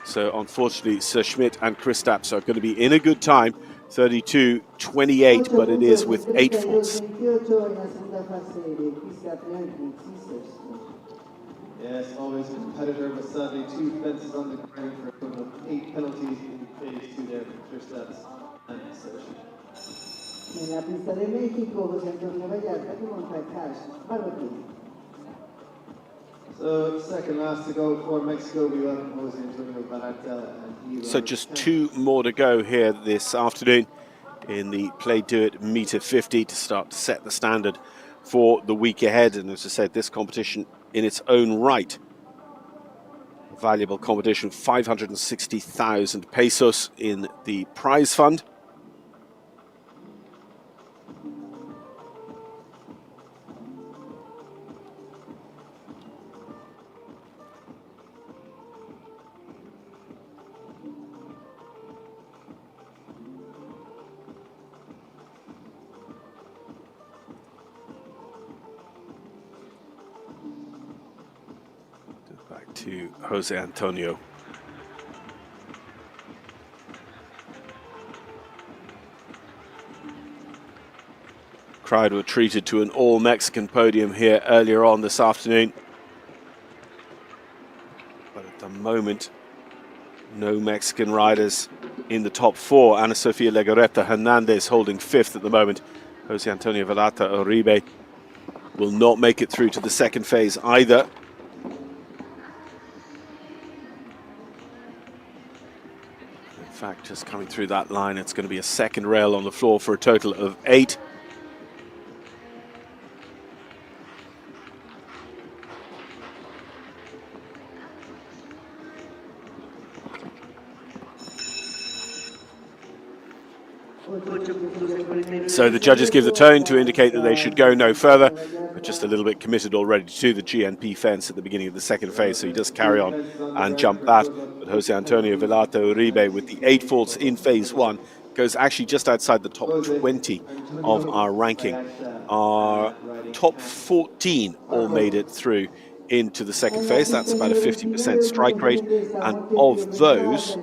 So unfortunately, Sir Schmidt and Kristaps are going to be in a good time, 32:28, but it is with 8 faults. Yes, always a competitor, but sadly 2 fences on the ground for a total of 8 penalties in phase 2 there for Kristaps and Sir Schmidt. En la pista de México, José Antonio Vallarta que monta Cash Marroquín. So second last to go for Mexico, we welcome Jose Antonio Vallarta, and he So just 2 more to go here this afternoon in the PLAYDOIT Meter 50 to start to set the standard for the week ahead. And as I said, this competition in its own right, valuable competition, 560,000 pesos in the prize fund. Back to Jose Antonio. Crowd were treated to an all-Mexican podium here earlier on this afternoon. But at the moment, no Mexican riders in the top 4. Ana Sofia Legarreta Hernandez holding 5th at the moment. Jose Antonio Vallarta Uribe will not make it through to the second phase either. In fact, just coming through that line, it's going to be a second rail on the floor for a total of 8. So the judges give the tone to indicate that they should go no further, but just a little bit committed already to the GNP fence at the beginning of the second phase, so he does carry on and jump that. But Jose Antonio Vallarta Uribe, with the 8 faults in phase 1, goes actually just outside the top 20 of our ranking. Our top 14 all made it through into the second phase. That's about a 50% strike rate, and of those,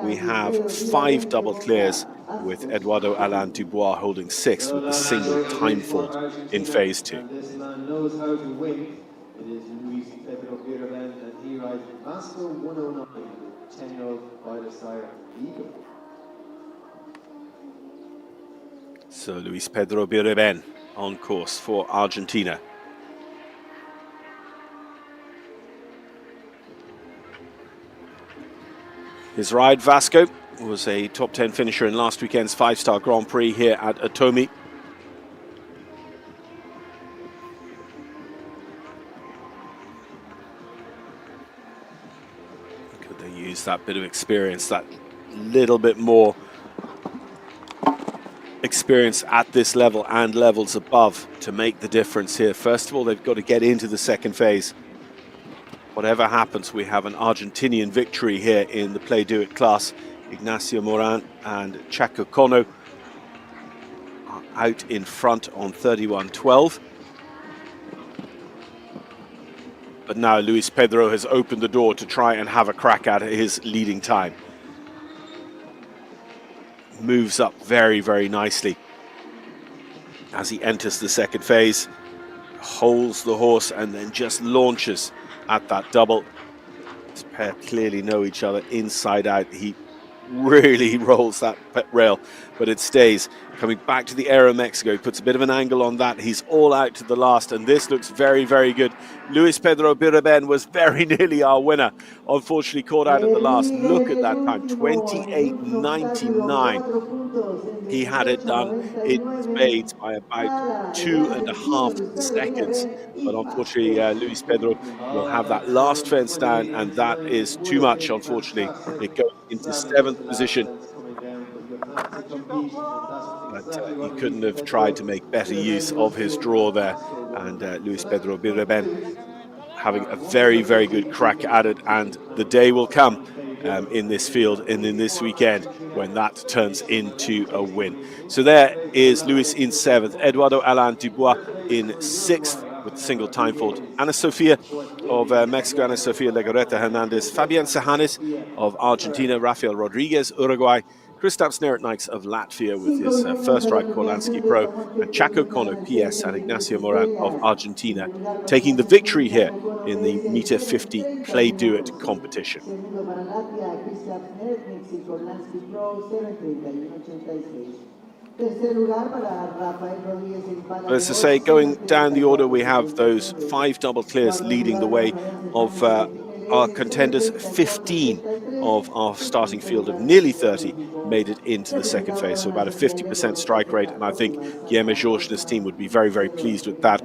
we have 5 double clears, with Eduardo Alain Dubois holding 6th with a single time fault in phase 2. This man knows how to win. It is Luis Pedro Birben, and he rides Master 109 with 10-year-old rider sire Eagle. So Luis Pedro Birben on course for Argentina. His ride, Vasco, was a top 10 finisher in last weekend's 5-star Grand Prix here at OTOMI. Could they use that bit of experience, that little bit more experience at this level and levels above to make the difference here? First of all, they've got to get into the second phase. Whatever happens, we have an Argentinian victory here in the PLAYDOIT class. Ignacio Moran and Chaco Cono are out in front on 31-12. But now Luis Pedro has opened the door to try and have a crack at his leading time. Moves up very, very nicely as he enters the second phase. Holds the horse and then just launches at that double. This pair clearly know each other inside out. He really rolls that rail, but it stays. Coming back to the Aero Mexico, he puts a bit of an angle on that. He's all out to the last, and this looks very, very good. Luis Pedro Bireben was very nearly our winner. Unfortunately, caught out at the last. Look at that time, 28.99. He had it done in spades by about 2.5 seconds. But unfortunately, Luis Pedro will have that last fence down, and that is too much, unfortunately. It goes into 7th position. But he couldn't have tried to make better use of his draw there. And Luis Pedro Bireben having a very, very good crack at it. And the day will come in this field and in this weekend when that turns into a win. So there is Luis in 7th, Eduardo Alain Dubois in 6th with the single time fault, Ana Sofia of Mexico, Ana Sofia Legorreta Hernandez, Fabian Sahanis of Argentina, Rafael Rodriguez, Uruguay, Kristaps Neretniks of Latvia with his first ride Korlansky Pro, and Chaco Kono PS and Ignacio Moran of Argentina taking the victory here in the Meter 50 Play Do It competition. But as I say, going down the order, we have those 5 double clears leading the way of our contenders. 15 of our starting field of nearly 30 made it into the second phase, so about a 50% strike rate. And I think Guillermo Georges and his team would be very, very pleased with that.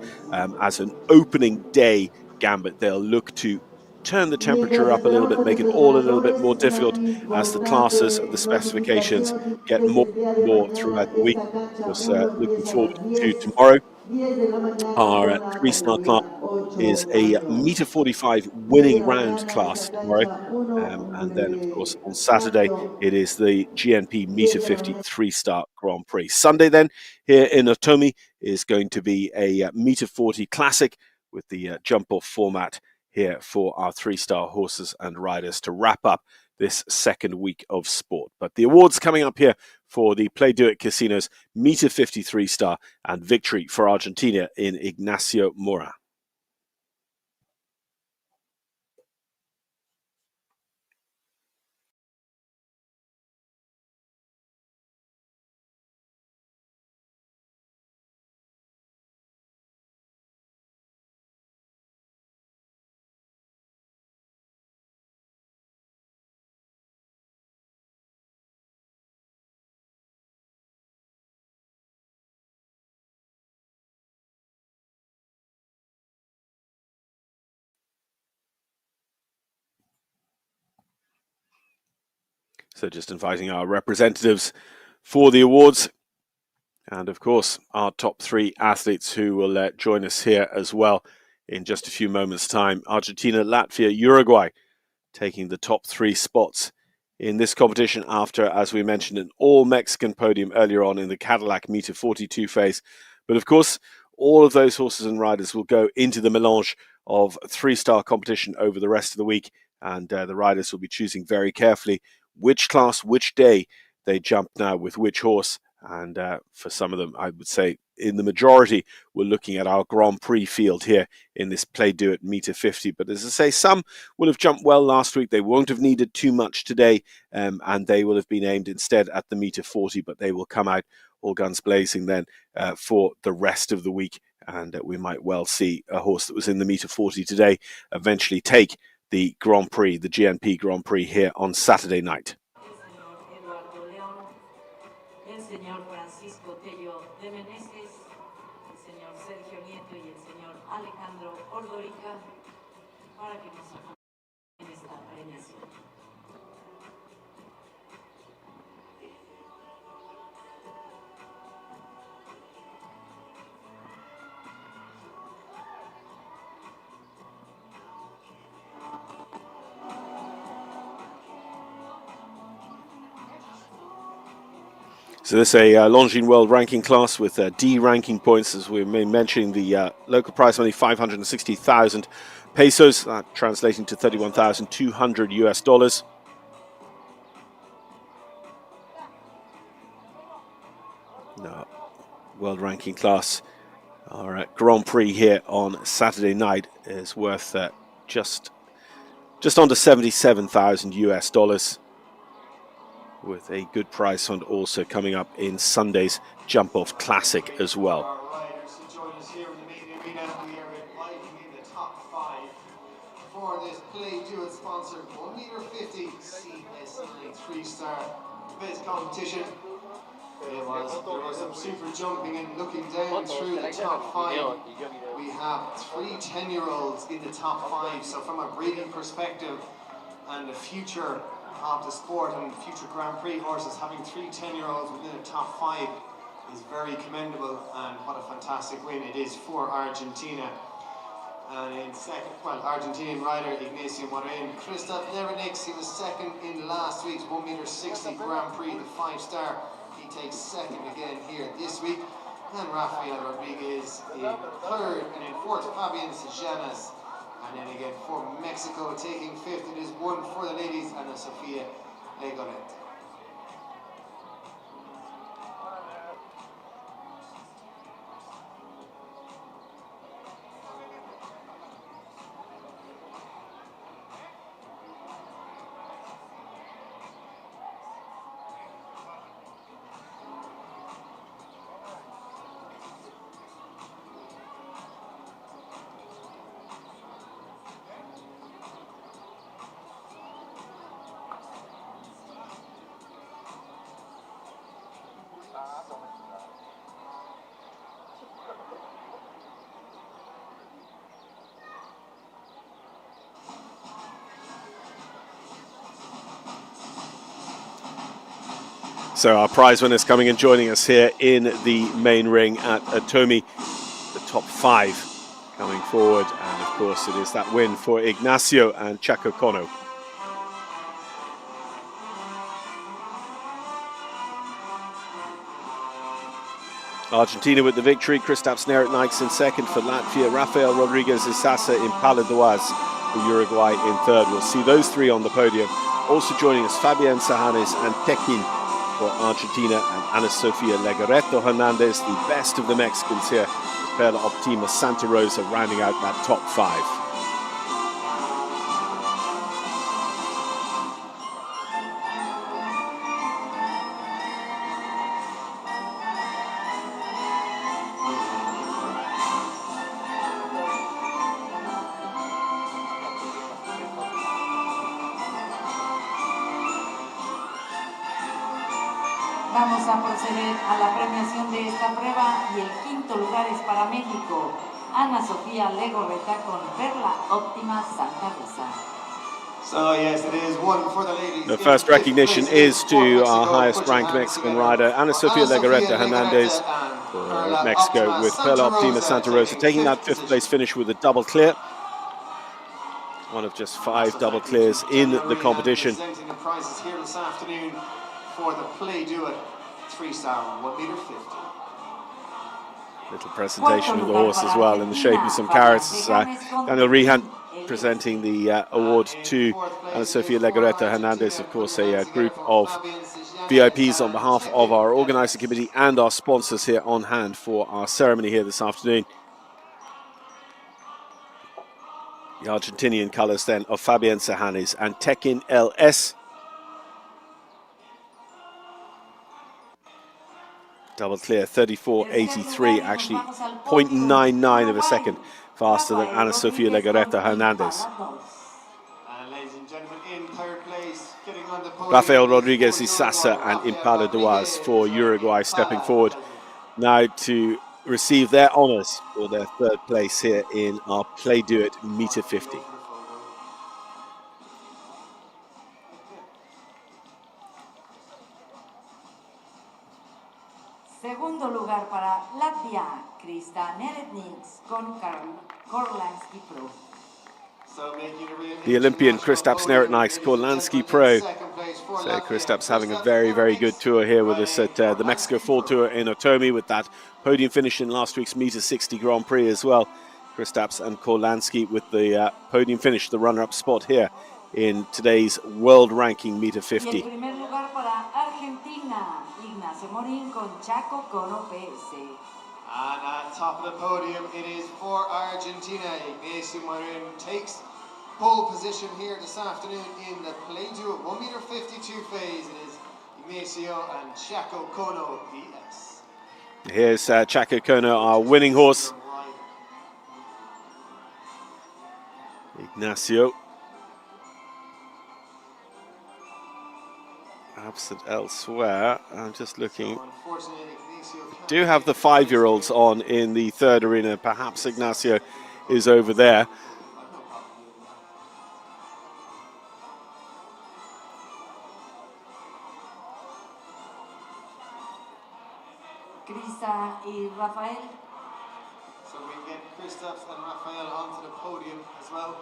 As an opening day gambit, they'll look to turn the temperature up a little bit, make it all a little bit more difficult as the classes, the specifications get more and more throughout the week. Of course, looking forward to tomorrow. Our 3-star class is a Meter 45 winning round class tomorrow. And then, of course, on Saturday, it is the GNP Meter 50 3-star Grand Prix. Sunday, then, here in Otomi is going to be a Meter 40 Classic with the jump-off format here for our 3-star horses and riders to wrap up this second week of sport. But the awards coming up here for the Play Do It Casinos, Meter 53 star and victory for Argentina in Ignacio Moran. So just inviting our representatives for the awards. And of course, our top 3 athletes who will join us here as well in just a few moments' time. Argentina, Latvia, Uruguay taking the top 3 spots in this competition after, as we mentioned, an all-Mexican podium earlier on in the Cadillac Meter 42 phase. But of course, all of those horses and riders will go into the melange of 3-star competition over the rest of the week. And the riders will be choosing very carefully which class, which day they jump now with which horse. And for some of them, I would say in the majority, we're looking at our Grand Prix field here in this Play Do It Meter 50. But as I say, some will have jumped well last week. They won't have needed too much today, and they will have been aimed instead at the Meter 40, but they will come out all guns blazing then for the rest of the week. And we might well see a horse that was in the Meter 40 today eventually take the Grand Prix, the GNP Grand Prix here on Saturday night. So this is a Longines World Ranking class with D ranking points, as we were mentioning. The local prize money 560,000 pesos, translating to 31,200 US dollars. No, world ranking class. Our Grand Prix here on Saturday night is worth just under 77,000 US dollars, with a good prize fund also coming up in Sunday's Jump Off Classic as well. Our riders who join us here in the main arena, we are inviting in the top 5 for this PLAYDOIT sponsored 1m50 CSI 3-star base competition. There was some super jumping and looking down through the top 5. We have 3 10-year-olds in the top 5, so from a breeding perspective and the future of the sport and future Grand Prix horses, having 3 10-year-olds within the top 5 is very commendable, and what a fantastic win it is for Argentina. And in second, well, Argentinian rider Ignacio Morin. Christoph Lerenix, he was second in last week's 1m60 Grand Prix, the 5-star. He takes second again here this week. And Rafael Rodriguez in third, and in fourth, Fabian Sejanas. And then again for Mexico, taking fifth, it is one for the ladies, Ana Sofia Legorreta. So our prize winners coming and joining us here in the main ring at OTOMI, the top 5 coming forward, and of course it is that win for Ignacio and Chaco Cono. Argentina with the victory. Kristaps Neretniks in second for Latvia. Rafael Rodriguez Isasa in Paladuaz for Uruguay in third. We'll see those 3 on the podium. Also joining us, Fabian Sajanes and Tekin for Argentina, and Ana Sofia Legorreta Hernandez, the best of the Mexicans here. Perla Optima Santa Rosa rounding out that top 5. Vamos a proceder a la premiación de esta prueba y el quinto lugar es para México. Ana Sofía Legorreta con Perla Optima Santa Rosa. So yes, it is one for the ladies. The first recognition is to our highest ranked Mexican rider, Ana Sofia Legorreta Hernandez for Mexico, with Perla Optima Santa Rosa taking that 5th place finish with a double clear. One of just 5 double clears in the competition. Presenting the prizes here this afternoon for the PLAYDOIT 3-star 1m50. Little presentation of the horse as well in the shape of some carrots. Daniel Rehan presenting the award to Ana Sofia Legorreta Hernandez. Of course, a group of VIPs on behalf of our organising committee and our sponsors here on hand for our ceremony here this afternoon. The Argentinian colours then of Fabian Sajanes and Tekin LS. Double clear, 34.83, actually 0.99 of a second faster than Ana Sofia Legorreta Hernandez. Rafael Rodriguez Isasa and Impala Duaz for Uruguay stepping forward now to receive their honours for their 3rd place here in our PLAYDOIT meter 50. Segundo lugar para Latvia, Krista Neretniks con Korlansky Pro. the Olympian Kristaps Neretnieks Korlansky Pro. So Kristaps having a very, very good tour here with us at the Mexico Fall Tour in OTOMI, with that podium finish in last week's Meter 60 Grand Prix as well. Kristaps and Korlansky with the podium finish, the runner-up spot here in today's world ranking Meter 50. And at top of the podium, it is for Argentina. Ignacio Marin takes pole position here this afternoon in the PLAYDOIT 1 meter 52 phase. It is Ignacio and Chaco Kono VS. Here's Chaco Kono, our winning horse. Ignacio. Absent elsewhere. I'm just looking. Do have the 5-year-olds on in the third arena. Perhaps Ignacio is over there. Krista y Rafael. So we get Kristaps and Rafael onto the podium as well.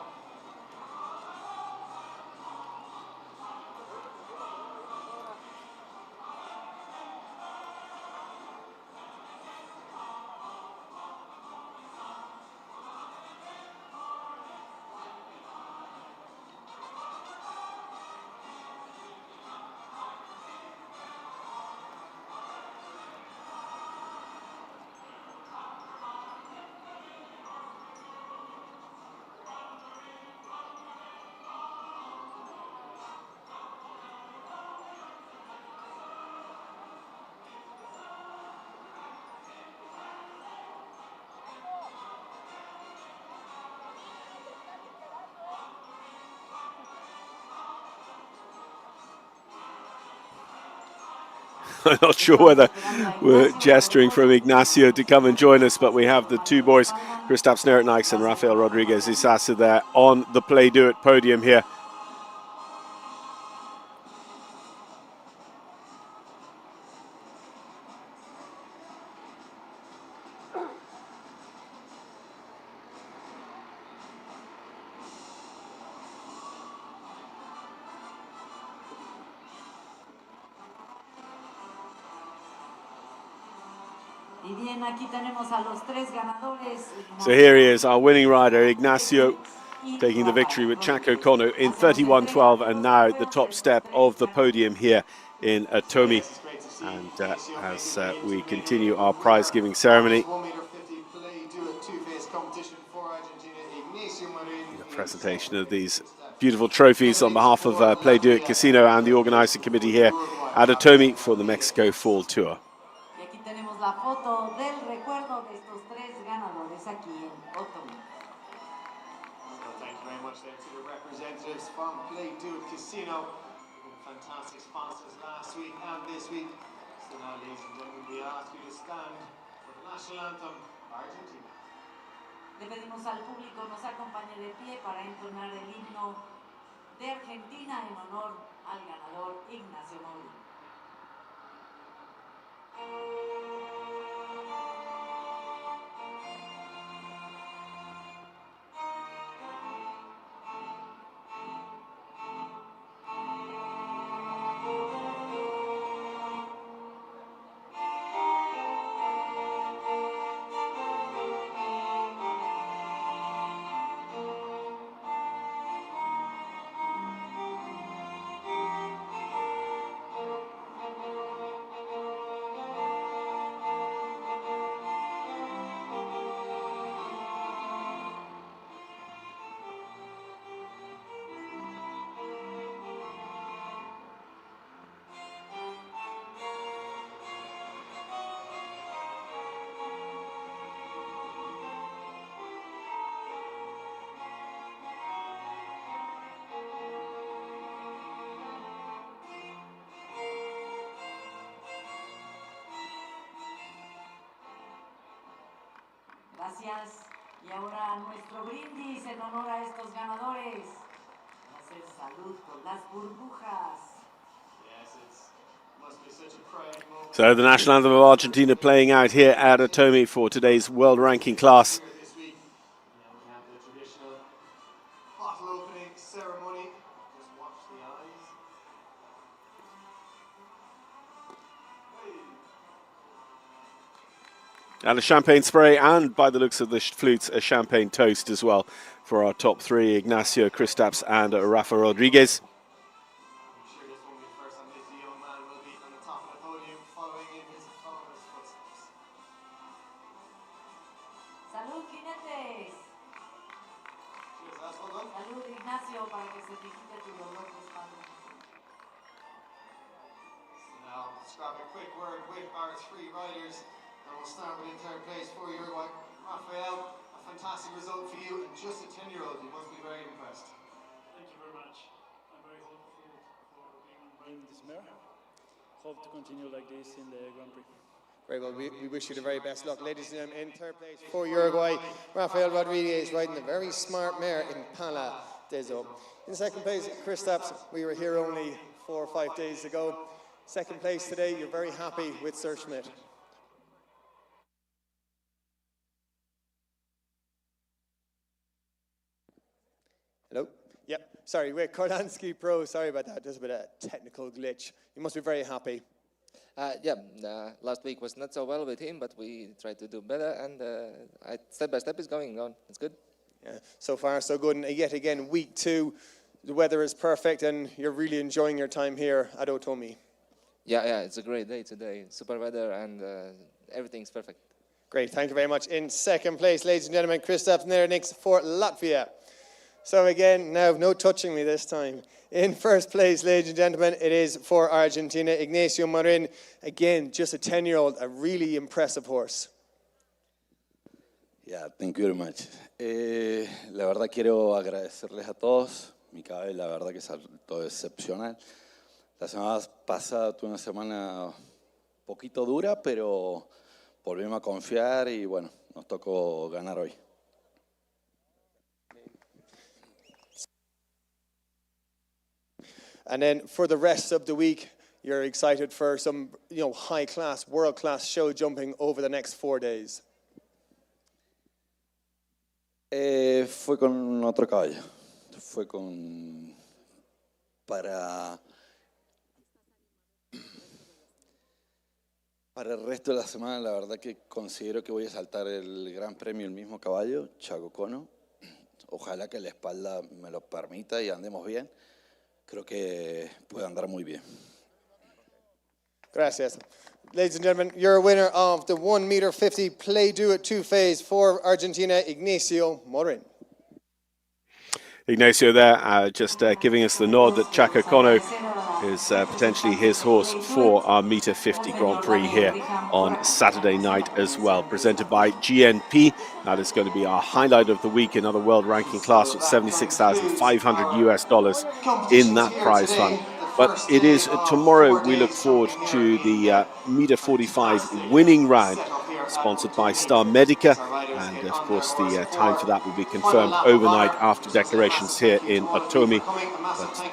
I'm not sure whether we're gesturing from Ignacio to come and join us, but we have the two boys, Kristaps Neretnieks and Rafael Rodriguez Isasa, there on the PLAYDOIT podium here. So here he is, our winning rider, Ignacio, taking the victory with Chaco Kono in 31.12, and now the top step of the podium here in OTOMI. And as we continue our prize giving ceremony, the presentation of these beautiful trophies on behalf of PLAYDOIT Casino and the organising committee here at OTOMI for the Mexico Fall Tour. La foto del recuerdo de estos tres ganadores aquí en OTOMI. So thank you very much there to the representatives from PLAYDOIT Casino. Fantastic sponsors last week and this week. So now, ladies and gentlemen, we ask you to stand for the national anthem, Argentina. Le pedimos al público nos acompañe de pie para entonar el himno de Argentina en honor al ganador Ignacio Marin. Gracias. Y ahora nuestro brindis en honor a estos ganadores. Va a ser salud con las burbujas. So the national anthem of Argentina playing out here at OTOMI for today's world ranking class. And a champagne spray, and by the looks of the flutes, a champagne toast as well for our top three, Ignacio, Kristaps and Rafa Rodriguez. Salud, jinetes. Salud, Ignacio, para que se te quite tu dolor de espalda. Now, let's grab a quick word with our three riders, and we'll start with in third place for Uruguay. Rafael, a fantastic result for you, and just a 10-year-old, you must be very impressed. Thank you very much. I'm very hopeful for being this mare. Hope to continue like this in the Grand Prix. Very well, we wish you the very best luck. Ladies and gentlemen, in third place for Uruguay, Rafael Rodriguez riding a very smart mare in Pala Dezo. In second place, Kristaps, we were here only 4 or 5 days ago. Second place today, you're very happy with Sir Schmidt. Hello? Yep, sorry, we're Kordansky Pro, sorry about that, just a bit of a technical glitch. You must be very happy. Last week was not so well with him, but we tried to do better, and step by step is going on. It's good. Yeah, so far so good, and yet again, week 2, the weather is perfect, and you're really enjoying your time here at OTOMI. Yeah, it's a great day today. Super weather, and everything's perfect. Great, thank you very much. In second place, ladies and gentlemen, Kristaps Nerniks for Latvia. So again, now no touching me this time. In first place, ladies and gentlemen, it is for Argentina, Ignacio Marin. Again, just a 10-year-old, a really impressive horse. Yeah, thank you very much. La verdad quiero agradecerles a todos. Mi caballo, la verdad que saltó excepcional. La semana pasada tuve una semana un poquito dura, pero volvimos a confiar y bueno, nos tocó ganar hoy. And then for the rest of the week, you're excited for some, high-class, world-class show jumping over the next 4 days. Fue con otro caballo. Fue para el resto de la semana, la verdad que considero que voy a saltar el Gran Premio el mismo caballo, Chaco Cono. Ojalá que la espalda me lo permita y andemos bien. Creo que puede andar muy bien. Gracias. Ladies and gentlemen, you're a winner of the 1.50 m PLAYDOIT 2-phase for Argentina, Ignacio Marin. Ignacio there, just giving us the nod that Chaco Cono is potentially his horse for our Meter 50 Grand Prix here on Saturday night as well. Presented by GNP. That is going to be our highlight of the week, another world ranking class with $76,500 US in that prize fund. But it is tomorrow we look forward to the Meter 45 winning round, sponsored by Star Medica, and of course the time for that will be confirmed overnight after declarations here in OTOMI. But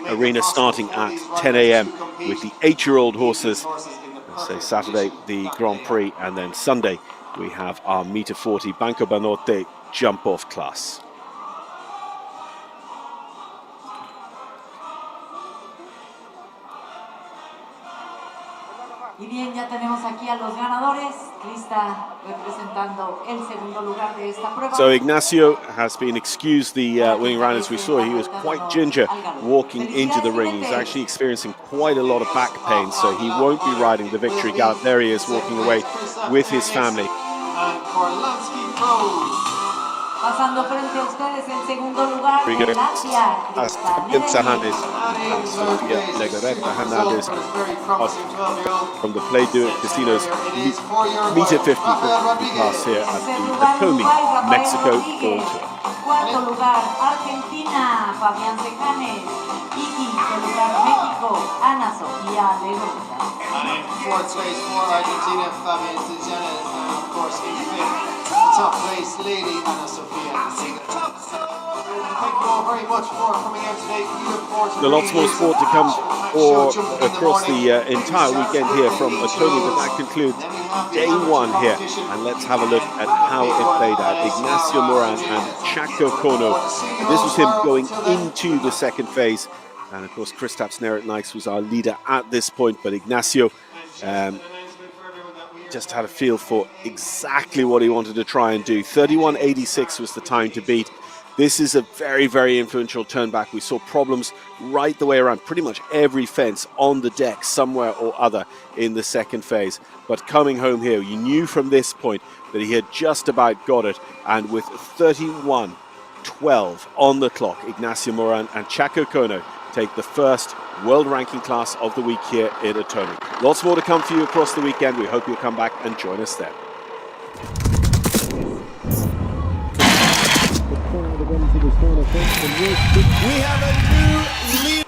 the arena starting at 10 a.m. with the 8-year-old horses. So Saturday the Grand Prix, and then Sunday we have our Meter 40 Banco Banorte jump-off class. Y bien, ya tenemos aquí a los ganadores. Krista representando el segundo lugar de esta prueba. So Ignacio has been excused the winning round. As we saw, he was quite ginger walking into the ring. He's actually experiencing quite a lot of back pain, so he won't be riding the victory gallop. There he is walking away with his family. Pasando frente a ustedes en segundo lugar de Latvia, from the PLAYDOIT Casinos Meter 50 class here at the OTOMI Mexico Gold Tour. Cuarto lugar, Argentina, Fabián Secanes. Y quinto lugar, México, Ana Sofía Legorreta. And in fourth place for Argentina, Fabián Secanes, and of course in fifth, top place lady Ana Sofía. Thank you all very much for coming out today. We look forward to lots more sport to come across the entire weekend here from OTOMI, but that concludes day 1 here. And let's have a look at how it played out. Ignacio Marin and Chaco Cono. This was him going into the second phase. And of course, Kristaps Nerniks was our leader at this point, but Ignacio just had a feel for exactly what he wanted to try and do. 31.86 was the time to beat. This is a very, very influential turn back. We saw problems right the way around, pretty much every fence on the deck somewhere or other in the second phase. But coming home here, you knew from this point that he had just about got it. And with 31.12 on the clock, Ignacio Moran and Chaco Kono take the first world ranking class of the week here in OTOMI. Lots more to come for you across the weekend. We hope you'll come back and join us then. We have a new leader.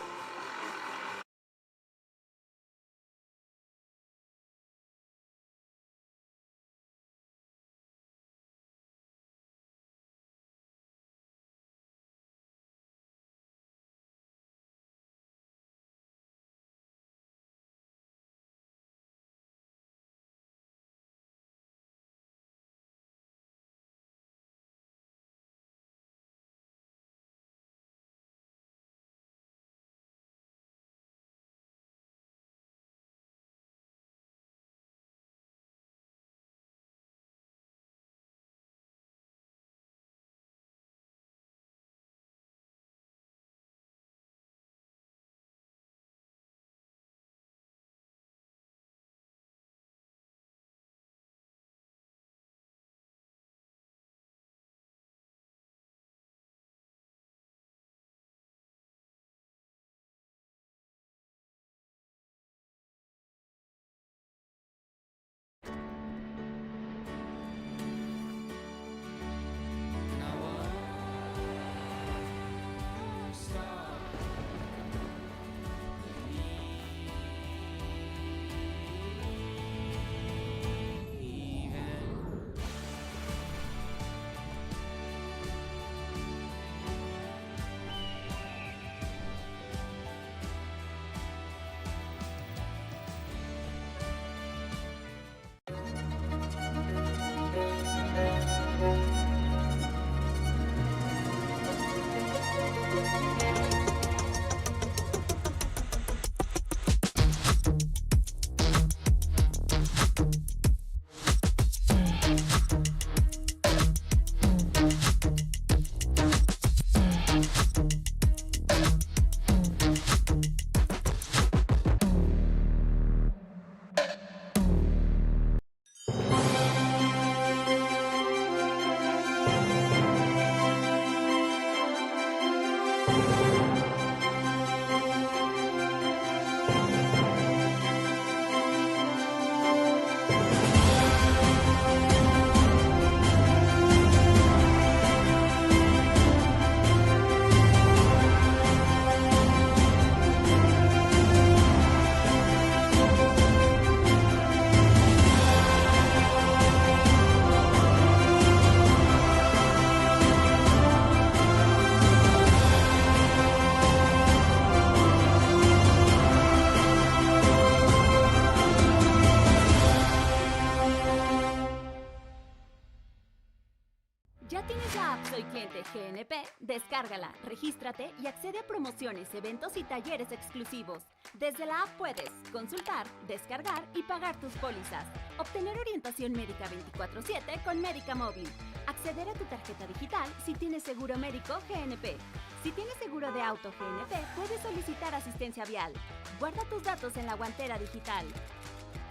¿Ya tienes la app Soy Cliente GNP? Descárgala, regístrate y accede a promociones, eventos y talleres exclusivos. Desde la app puedes consultar, descargar y pagar tus pólizas. Obtener orientación médica 24/7 con Médica Móvil. Acceder a tu tarjeta digital si tienes seguro médico GNP. Si tienes seguro de auto GNP, puedes solicitar asistencia vial. Guarda tus datos en la guantera digital.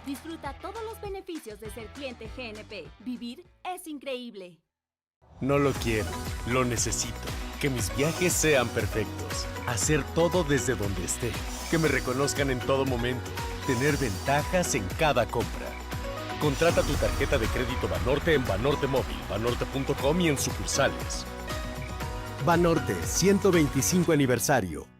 Disfruta todos los beneficios de ser cliente GNP. Vivir es increíble. No lo quiero, lo necesito. Que mis viajes sean perfectos. Hacer todo desde donde esté. Que me reconozcan en todo momento. Tener ventajas en cada compra. Contrata tu tarjeta de crédito Banorte en Banorte Móvil, banorte.com y en sucursales. Banorte 125 aniversario.